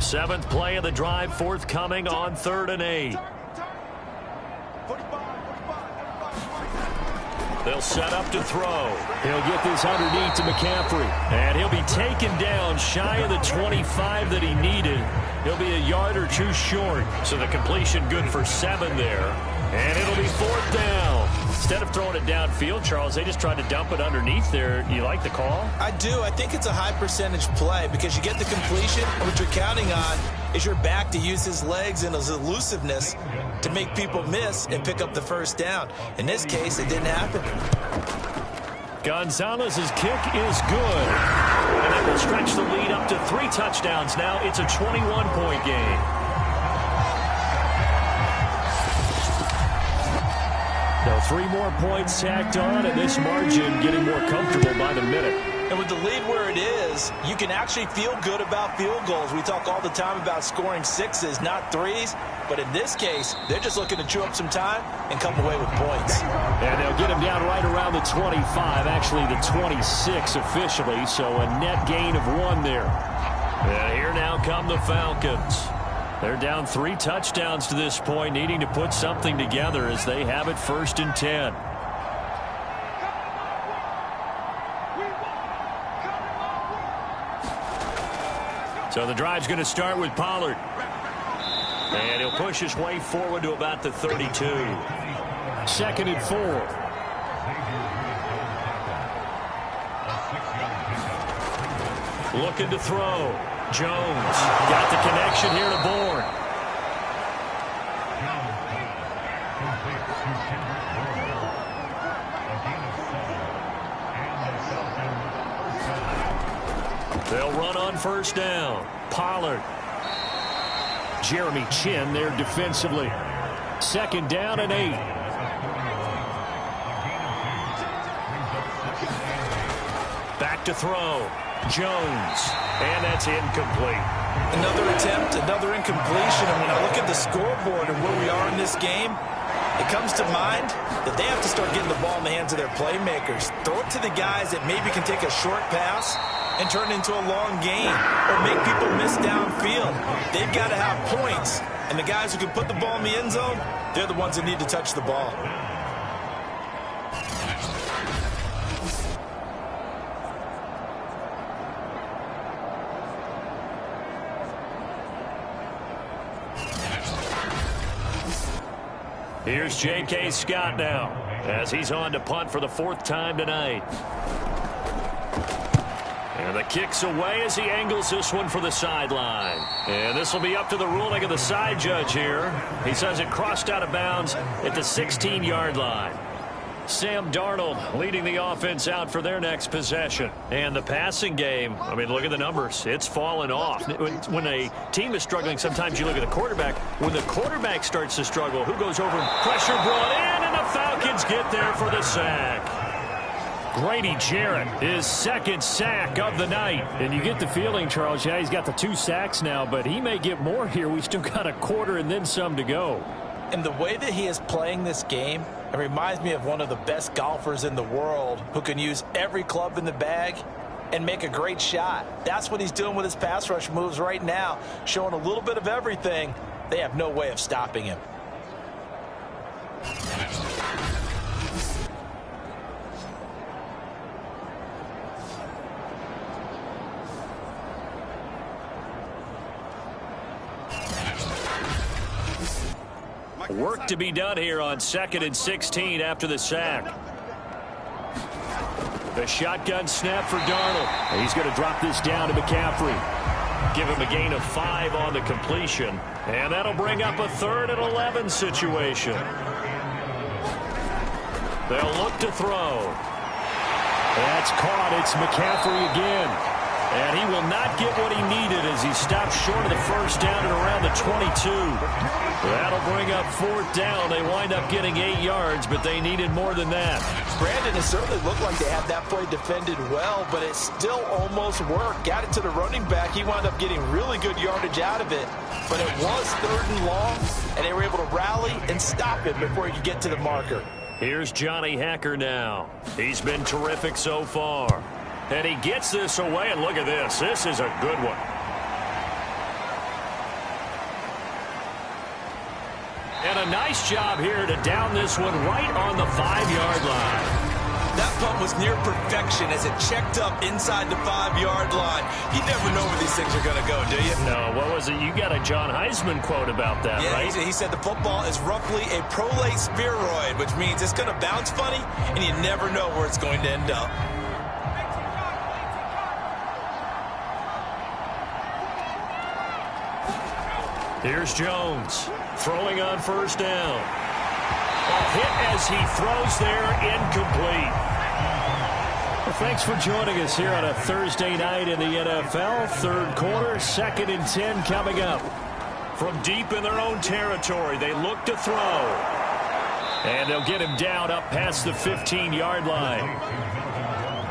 Seventh play of the drive forthcoming on 3rd and 8. They'll set up to throw. He'll get this underneath to McCaffrey. And he'll be taken down shy of the 25 that he needed. He'll be a yard or 2 short. So the completion good for 7 there. And it'll be 4th down. Instead of throwing it downfield, Charles, they just tried to dump it underneath there. You like the call? I do. I think it's a high percentage play because you get the completion. And what you're counting on is your back to use his legs and his elusiveness to make people miss and pick up the first down. In this case, it didn't happen. Gonzalez's kick is good. And it will stretch the lead up to 3 touchdowns now. It's a 21-point game. Now 3 more points tacked on, and this margin getting more comfortable by the minute. And with the lead where it is, you can actually feel good about field goals. We talk all the time about scoring 6s, not 3s. But in this case, they're just looking to chew up some time and come away with points. And they'll get him down right around the 25, actually the 26 officially, so a net gain of 1 there. And here now come the Falcons. They're down 3 touchdowns to this point, needing to put something together as they have it 1st and 10. So the drive's going to start with Pollard. And he'll push his way forward to about the 32. 2nd and 4. Looking to throw. Jones got the connection here to Bourne. They'll run on 1st down. Pollard. Jeremy Chin there defensively. 2nd down and 8. Back to throw. Jones. And that's incomplete. Another attempt, another incompletion. And when I look at the scoreboard and where we are in this game, it comes to mind that they have to start getting the ball in the hands of their playmakers. Throw it to the guys that maybe can take a short pass and turn it into a long gain or make people miss downfield. They've got to have points. And the guys who can put the ball in the end zone, they're the ones that need to touch the ball. Here's J.K. Scott now as he's on to punt for the 4th time tonight. And the kick's away as he angles this one for the sideline. And this will be up to the ruling of the side judge here. He says it crossed out of bounds at the 16-yard line. Sam Darnold leading the offense out for their next possession. And the passing game, I mean, look at the numbers. It's fallen off. When a team is struggling, sometimes you look at the quarterback. When the quarterback starts to struggle, who goes over? Pressure brought in, and the Falcons get there for the sack. Grady Jarrett, his 2nd sack of the night. And you get the feeling, Charles, yeah, he's got the 2 sacks now, but he may get more here. We still got a quarter and then some to go. And the way that he is playing this game, it reminds me of one of the best golfers in the world who can use every club in the bag and make a great shot. That's what he's doing with his pass rush moves right now, showing a little bit of everything. They have no way of stopping him. Work to be done here on 2nd and 16 after the sack. The shotgun snap for Darnold. He's going to drop this down to McCaffrey. Give him a gain of 5 on the completion. And that'll bring up a 3rd and 11 situation. They'll look to throw. That's caught. It's McCaffrey again. And he will not get what he needed as he stops short of the 1st down at around the 22. That'll bring up 4th down. They wind up getting 8 yards, but they needed more than that. Brandon, it certainly looked like they had that play defended well, but it still almost worked. Got it to the running back. He wound up getting really good yardage out of it. But it was 3rd and long, and they were able to rally and stop it before he could get to the marker. Here's Johnny Hacker now. He's been terrific so far. And he gets this away, and look at this. This is a good one. And a nice job here to down this one right on the 5-yard line. That punt was near perfection as it checked up inside the 5-yard line. You never know where these things are going to go, do you? No, what was it? You got a John Heisman quote about that, yeah, right? He said the football is roughly a prolate spheroid, which means it's going to bounce funny, and you never know where it's going to end up. Here's Jones throwing on 1st down. A hit as he throws there, incomplete. Well, thanks for joining us here on a Thursday night in the NFL. 3rd quarter, 2nd and 10 coming up. From deep in their own territory, they look to throw. And they'll get him down up past the 15-yard line.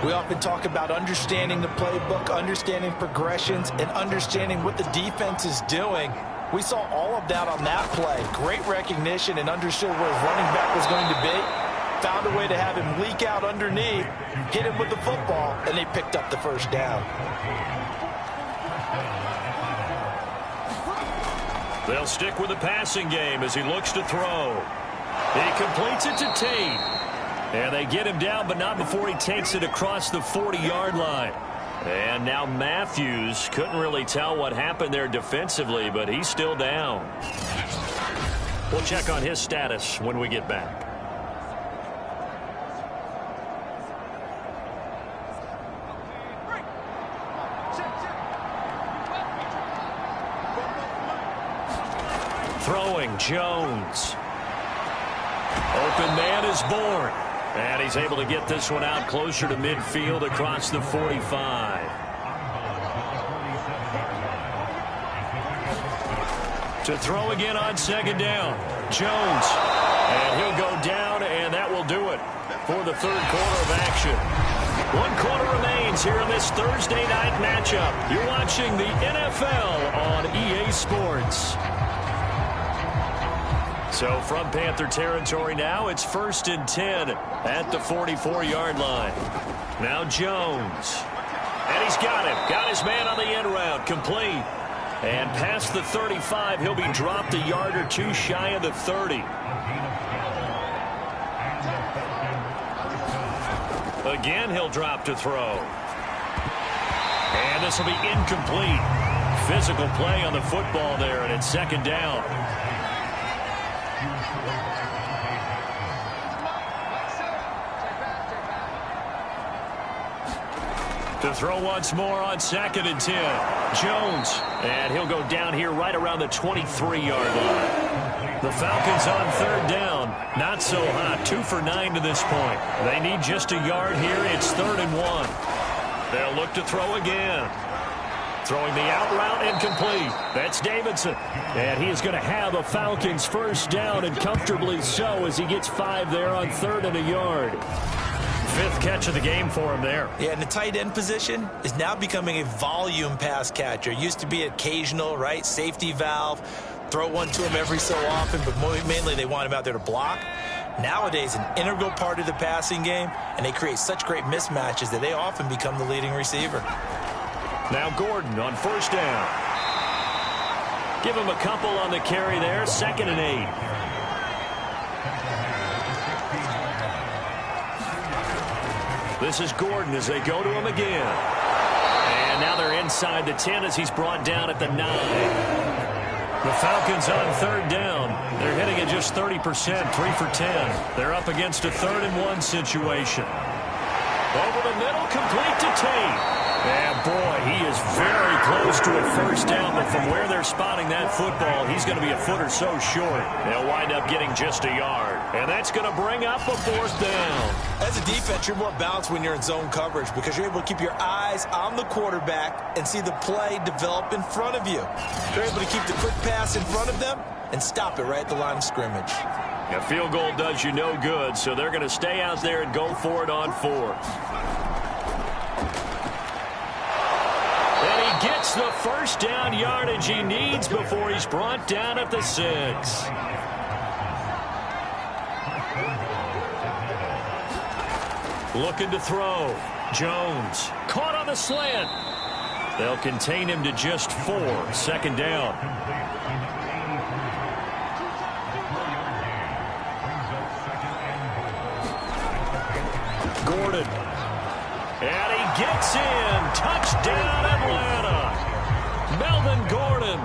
We often talk about understanding the playbook, understanding progressions, and understanding what the defense is doing. We saw all of that on that play. Great recognition and understood where his running back was going to be. Found a way to have him leak out underneath, hit him with the football, and they picked up the 1st down. They'll stick with the passing game as he looks to throw. He completes it to Tate. And they get him down, but not before he takes it across the 40-yard line. And now Matthews couldn't really tell what happened there defensively, but he's still down. We'll check on his status when we get back. Throwing, Jones. Open man is born. And he's able to get this one out closer to midfield across the 45. To throw again on 2nd down. Jones. And he'll go down, and that will do it for the 3rd quarter of action. 1 quarter remains here in this Thursday night matchup. You're watching the NFL on EA Sports. So from Panther territory now, it's 1st and 10 at the 44-yard line. Now Jones. And he's got him. Got his man on the end route. Complete. And past the 35, he'll be dropped a yard or 2 shy of the 30. Again, he'll drop to throw. And this will be incomplete. Physical play on the football there, and it's 2nd down. To throw once more on 2nd and 10. Jones. And he'll go down here right around the 23-yard line. The Falcons on 3rd down. Not so hot. 2 for 9 to this point. They need just a yard here. It's 3rd and 1. They'll look to throw again. Throwing the out route incomplete. That's Davidson. And he is going to have a Falcons first down, and comfortably so, as he gets 5 there on 3rd and a yard. 5th catch of the game for him there. Yeah, and the tight end position is now becoming a volume pass catcher. Used to be occasional, right? Safety valve. Throw one to him every so often, but mainly they want him out there to block. Nowadays, an integral part of the passing game, and they create such great mismatches that they often become the leading receiver. Now Gordon on 1st down. Give him a couple on the carry there. 2nd and 8. This is Gordon as they go to him again. And now they're inside the 10 as he's brought down at the 9. The Falcons on 3rd down. They're hitting at just 30%, 3 for 10. They're up against a 3rd and 1 situation. Over the middle, complete to Tate. And boy, he is very close to a first down, but from where they're spotting that football, he's going to be a foot or so short. They'll wind up getting just a yard. And that's going to bring up a 4th down. As a defense, you're more balanced when you're in zone coverage because you're able to keep your eyes on the quarterback and see the play develop in front of you. You're able to keep the quick pass in front of them and stop it right at the line of scrimmage. A field goal does you no good, so they're going to stay out there and go for it on 4th. And he gets the first down yardage he needs before he's brought down at the 6. Looking to throw. Jones caught on the slant. They'll contain him to just 4. 2nd down. Gordon. And he gets in. Touchdown, Atlanta. Melvin Gordon.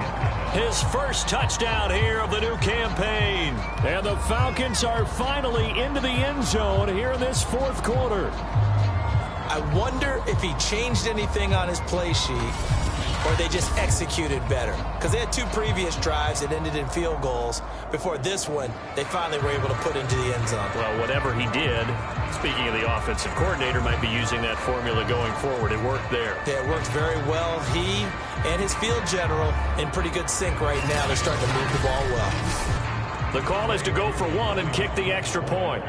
His first touchdown here of the new campaign. And the Falcons are finally into the end zone here in this 4th quarter. I wonder if he changed anything on his play sheet or they just executed better. Because they had 2 previous drives that ended in field goals. Before this one, they finally were able to put into the end zone. Well, whatever he did, speaking of the offensive coordinator, might be using that formula going forward. It worked there. Yeah, it worked very well. He and his field general in pretty good sync right now. They're starting to move the ball well. The call is to go for 1 and kick the extra point.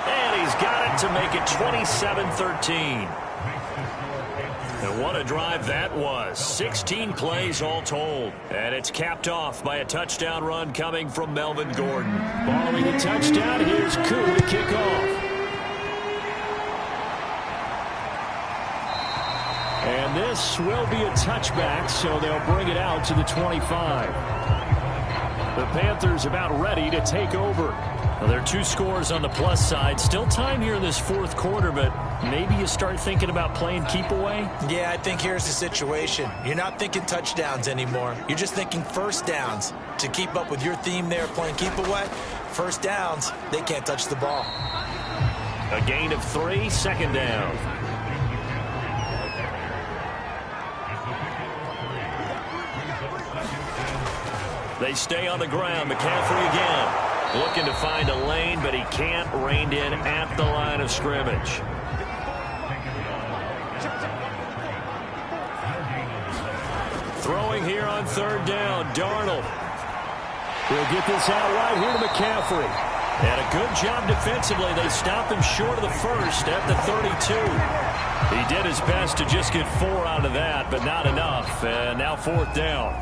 And he's got it to make it 27-13. And what a drive that was. 16 plays all told. And it's capped off by a touchdown run coming from Melvin Gordon. Following the touchdown, here's Koo to kick off. And this will be a touchback, so they'll bring it out to the 25. The Panthers about ready to take over. Well, there are 2 scores on the plus side. Still time here in this 4th quarter, but maybe you start thinking about playing keep away? Yeah, I think here's the situation. You're not thinking touchdowns anymore. You're just thinking first downs. To keep up with your theme there, playing keep away, first downs, they can't touch the ball. A gain of 3, 2nd down. They stay on the ground. McCaffrey again. Looking to find a lane, but he can't. Reined in at the line of scrimmage. Throwing here on 3rd down. Darnold. He'll get this out right here to McCaffrey. And a good job defensively. They stop him short of the first at the 32. He did his best to just get 4 out of that, but not enough. And now 4th down.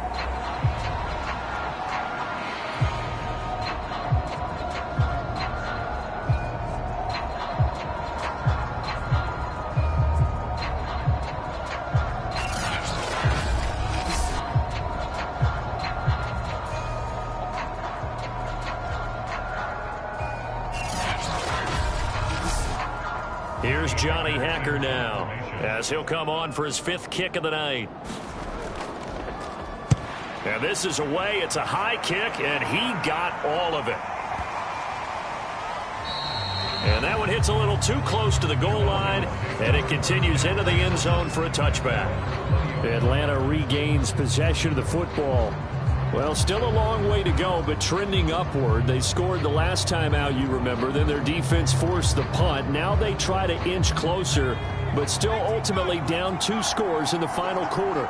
Here's Johnny Hacker now, as he'll come on for his 5th kick of the night. And this is away. It's a high kick, and he got all of it. And that one hits a little too close to the goal line, and it continues into the end zone for a touchback. Atlanta regains possession of the football. Well, still a long way to go, but trending upward. They scored the last time out, you remember. Then their defense forced the punt. Now they try to inch closer, but still ultimately down 2 scores in the final quarter.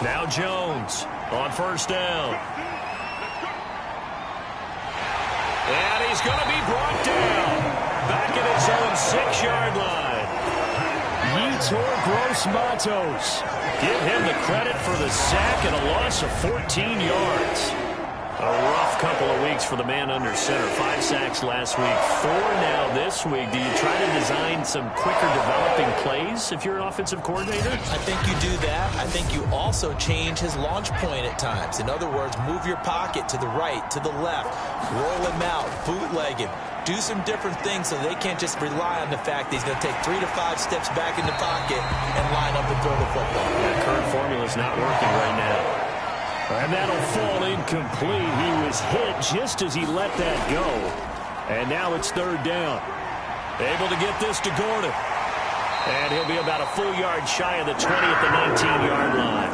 Now Jones on first down. And he's going to be brought down back at his own 6-yard line. Yetur Gross-Matos. Give him the credit for the sack and a loss of 14 yards. A rough couple of weeks for the man under center. 5 sacks last week, 4 now this week. Do you try to design some quicker developing plays if you're an offensive coordinator? I think you do that. I think you also change his launch point at times. In other words, move your pocket to the right, to the left, roll him out, bootleg him. Do some different things so they can't just rely on the fact that he's going to take 3 to 5 steps back in the pocket and line up and throw the football. That current formula is not working right now. And that'll fall incomplete. He was hit just as he let that go. And now it's 3rd down. Able to get this to Gordon. And he'll be about a full yard shy of the 20 at the 19-yard line.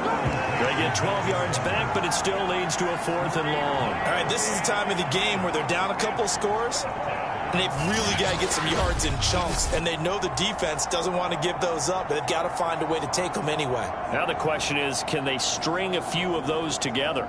They get 12 yards back, but it still leads to a 4th and long. All right, this is the time of the game where they're down a couple scores, and they've really got to get some yards in chunks, and they know the defense doesn't want to give those up, but they've got to find a way to take them anyway. Now the question is, can they string a few of those together?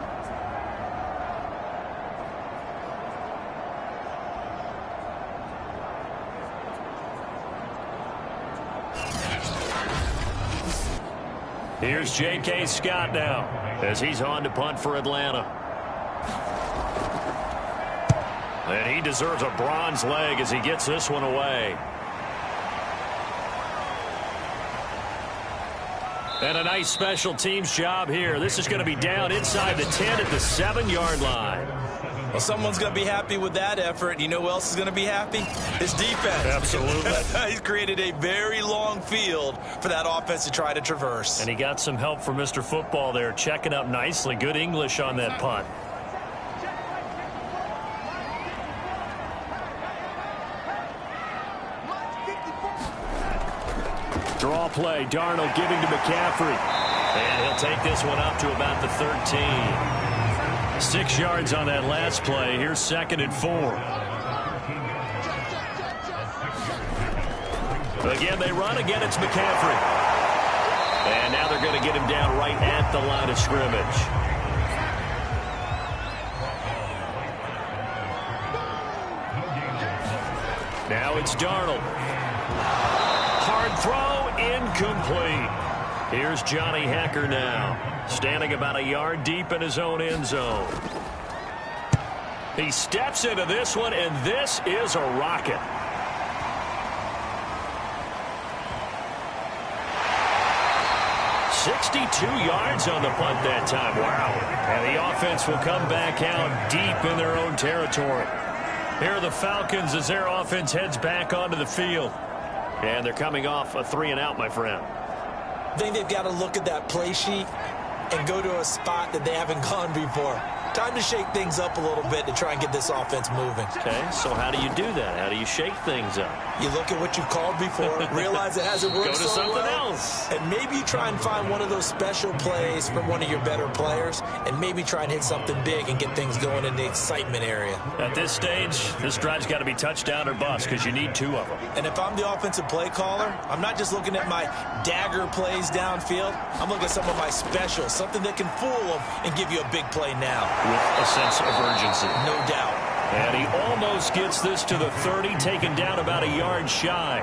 Here's J.K. Scott now as he's on to punt for Atlanta. And he deserves a bronze leg as he gets this one away. And a nice special teams job here. This is going to be down inside the 10 at the 7-yard line. Well, someone's going to be happy with that effort. You know who else is going to be happy? His defense. Absolutely. He's created a very long field for that offense to try to traverse. And he got some help from Mr. Football there, checking up nicely. Good English on that punt. Draw play. Darnold giving to McCaffrey. And he'll take this one up to about the 13. 6 yards on that last play. Here's 2nd and 4. Again, they run. Again, it's McCaffrey. And now they're going to get him down right at the line of scrimmage. Now it's Darnold. Hard throw, incomplete. Here's Johnny Hekker now, standing about a yard deep in his own end zone. He steps into this one, and this is a rocket. $62 yards on the punt that time. Wow. And the offense will come back out deep in their own territory. Here are the Falcons as their offense heads back onto the field. And they're coming off a 3-and-out, my friend. I think they've got to look at that play sheet and go to a spot that they haven't gone before. Time to shake things up a little bit to try and get this offense moving. Okay, so how do you do that? How do you shake things up? You look at what you've called before, realize it hasn't worked Go to so something well, else. and maybe you try and find one of those special plays from one of your better players, and maybe try and hit something big and get things going in the excitement area. At this stage, this drive's got to be touchdown or bust because you need 2 of them. And if I'm the offensive play caller, I'm not just looking at my dagger plays downfield. I'm looking at some of my specials, something that can fool them and give you a big play now. With a sense of urgency. No doubt. And he almost gets this to the 30, taken down about a yard shy.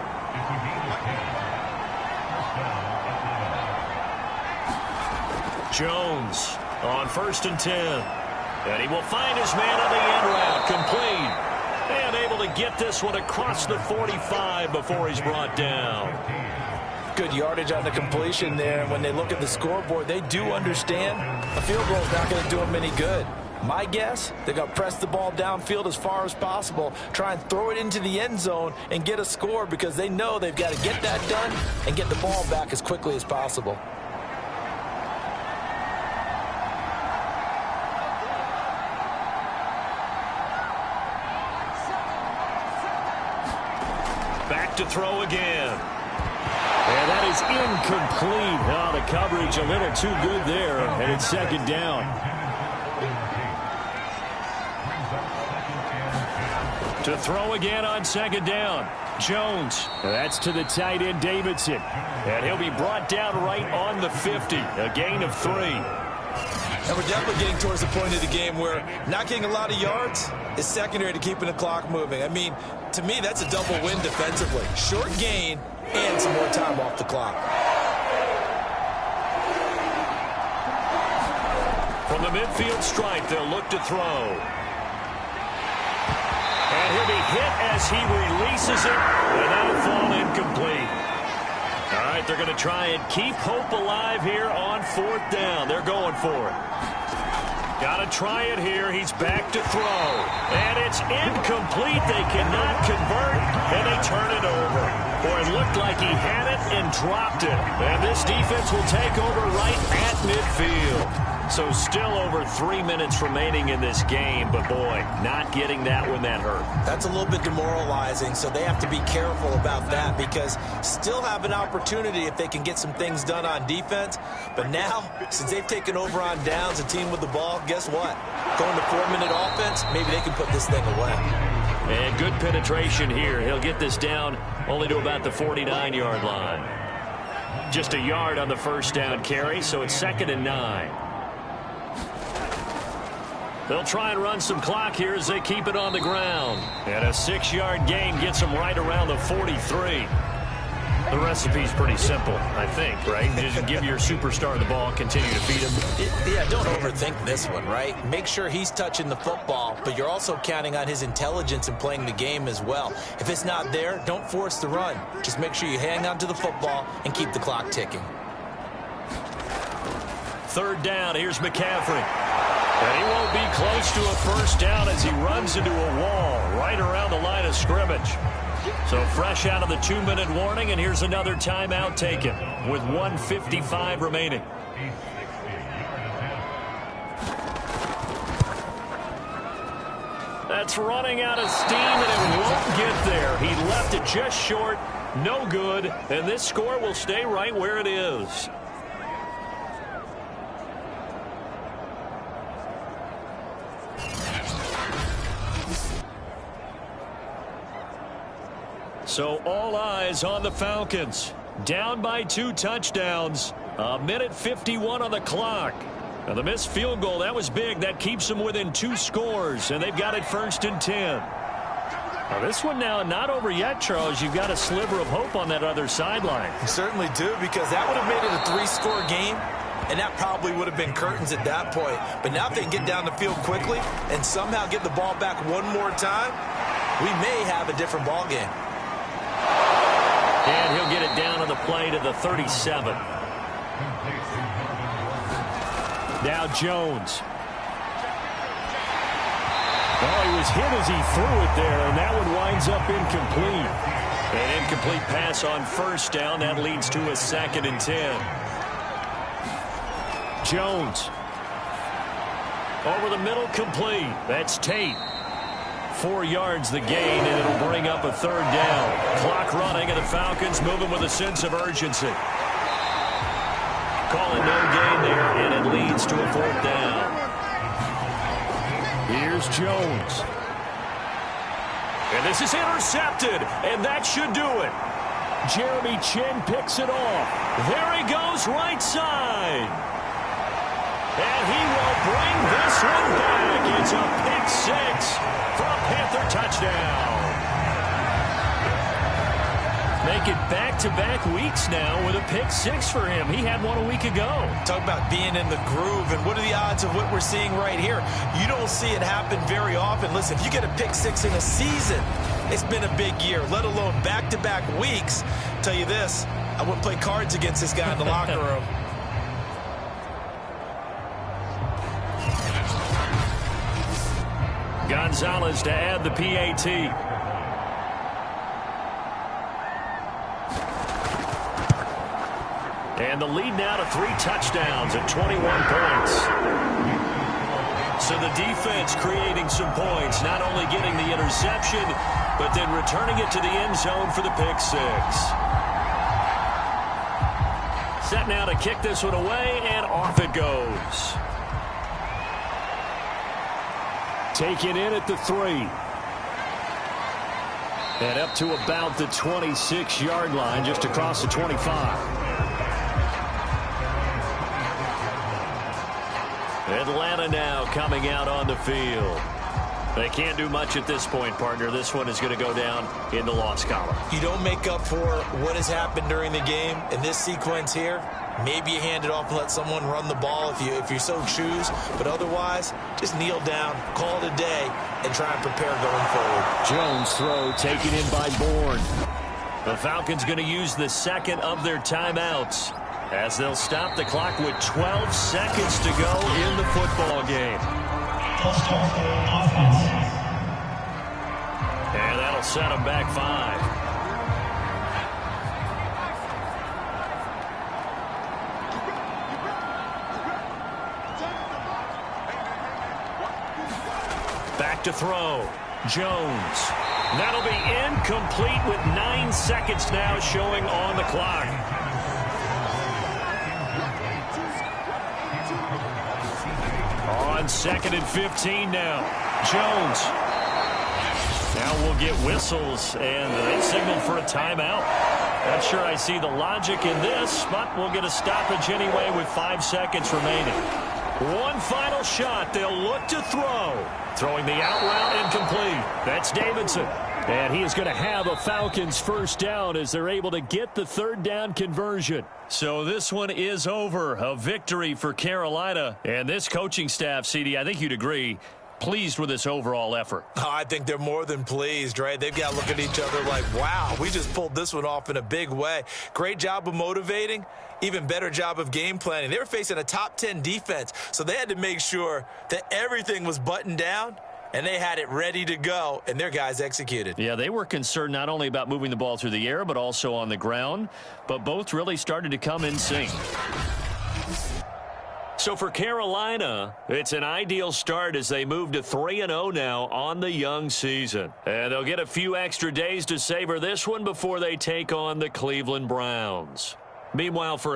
Jones on 1st and 10. And he will find his man on the end route, complete. And able to get this one across the 45 before he's brought down. Good yardage on the completion there. When they look at the scoreboard, they do understand a field goal is not going to do them any good. My guess, they're going to press the ball downfield as far as possible, try and throw it into the end zone and get a score because they know they've got to get that done and get the ball back as quickly as possible. back to throw again. And that is incomplete. Oh, the coverage a little too good there, and it's second down. To throw again on second down. Jones. That's to the tight end, Davidson. And he'll be brought down right on the 50. A gain of 3. And we're definitely getting towards the point of the game where not getting a lot of yards is secondary to keeping the clock moving. I mean, to me, that's a double win defensively. Short gain and some more time off the clock. From the midfield stripe, they'll look to throw. And he'll be hit as he releases it, and that'll fall incomplete. All right, they're going to try and keep hope alive here on 4th down. They're going for it. Got to try it here. He's back to throw. And it's incomplete. They cannot convert, and they turn it over. Boy, it looked like he had it and dropped it. And this defense will take over right at midfield. So still over 3 minutes remaining in this game, but boy, not getting that when that hurt. That's a little bit demoralizing, so they have to be careful about that because still have an opportunity if they can get some things done on defense. But now, since they've taken over on downs, a team with the ball, guess what? Going to 4-minute offense, maybe they can put this thing away. And good penetration here. He'll get this down only to about the 49-yard line. Just a yard on the first down carry, so it's 2nd and 9. They'll try and run some clock here as they keep it on the ground. And a 6-yard gain gets them right around the 43. The recipe's pretty simple, I think, right? Just give your superstar the ball, continue to feed him. Yeah, don't overthink this one, right? Make sure he's touching the football, but you're also counting on his intelligence in playing the game as well. If it's not there, don't force the run. Just make sure you hang on to the football and keep the clock ticking. 3rd down, here's McCaffrey. And he won't be close to a first down as he runs into a wall right around the line of scrimmage. So fresh out of the 2-minute warning, and here's another timeout taken with 1:55 remaining. That's running out of steam, and it won't get there. He left it just short, no good, and this score will stay right where it is. So all eyes on the Falcons. Down by 2 touchdowns. 1:51 on the clock. Now the missed field goal, that was big. That keeps them within 2 scores, and they've got it 1st and 10. Now this one now not over yet, Charles. You've got a sliver of hope on that other sideline. You certainly do, because that would have made it a 3-score game, and that probably would have been curtains at that point. But now if they can get down the field quickly and somehow get the ball back one more time, we may have a different ball game. And he'll get it down on the play to the 37. Now Jones. Oh, he was hit as he threw it there, and that one winds up incomplete. An incomplete pass on 1st down. That leads to a 2nd and 10. Jones. Over the middle, complete. That's Tate. 4 yards the gain, and it'll bring up a 3rd down. Clock running, and the Falcons moving with a sense of urgency. Calling no gain there, and it leads to a 4th down. Here's Jones. And this is intercepted, and that should do it. Jeremy Chin picks it off. There he goes, right side. And he will bring this one back. It's a pick 6 for a Panther touchdown. Make it back-to-back weeks now with a pick 6 for him. He had one a week ago. Talk about being in the groove, and what are the odds of what we're seeing right here? You don't see it happen very often. Listen, if you get a pick 6 in a season, it's been a big year, let alone back-to-back weeks. Tell you this, I wouldn't play cards against this guy in the locker room. Gonzalez to add the PAT. And the lead now to 3 touchdowns at 21 points. So the defense creating some points, not only getting the interception, but then returning it to the end zone for the pick six. Set now to kick this one away, and off it goes. Taken in at the 3. And up to about the 26-yard line, just across the 25. Atlanta now coming out on the field. They can't do much at this point, partner. This one is going to go down in the loss column. You don't make up for what has happened during the game in this sequence here. Maybe you hand it off and let someone run the ball if you so choose. But otherwise, just kneel down, call it a day, and try and prepare going forward. Jones throw taken in by Bourne. The Falcons going to use the second of their timeouts as they'll stop the clock with 12 seconds to go in the football game. And that'll set them back 5. Back to throw. Jones. That'll be incomplete with 9 seconds now showing on the clock. On 2nd and 15 now. Jones. Now we'll get whistles, and they signal for a timeout. Not sure I see the logic in this, but we'll get a stoppage anyway with 5 seconds remaining. One final shot. They'll look to throw. Throwing the out route incomplete. That's Davidson. And he is going to have a Falcons first down as they're able to get the third down conversion. So this one is over. A victory for Carolina. And this coaching staff, CD, I think you'd agree, pleased with this overall effort. Oh, I think they're more than pleased, right? They've got to look at each other like, wow, we just pulled this one off in a big way. Great job of motivating. Even better job of game planning. They were facing a top 10 defense, so they had to make sure that everything was buttoned down, and they had it ready to go, and their guys executed. Yeah, they were concerned not only about moving the ball through the air, but also on the ground, but both really started to come in sync. So for Carolina, it's an ideal start as they move to 3-0 now on the young season. And they'll get a few extra days to savor this one before they take on the Cleveland Browns. Meanwhile, for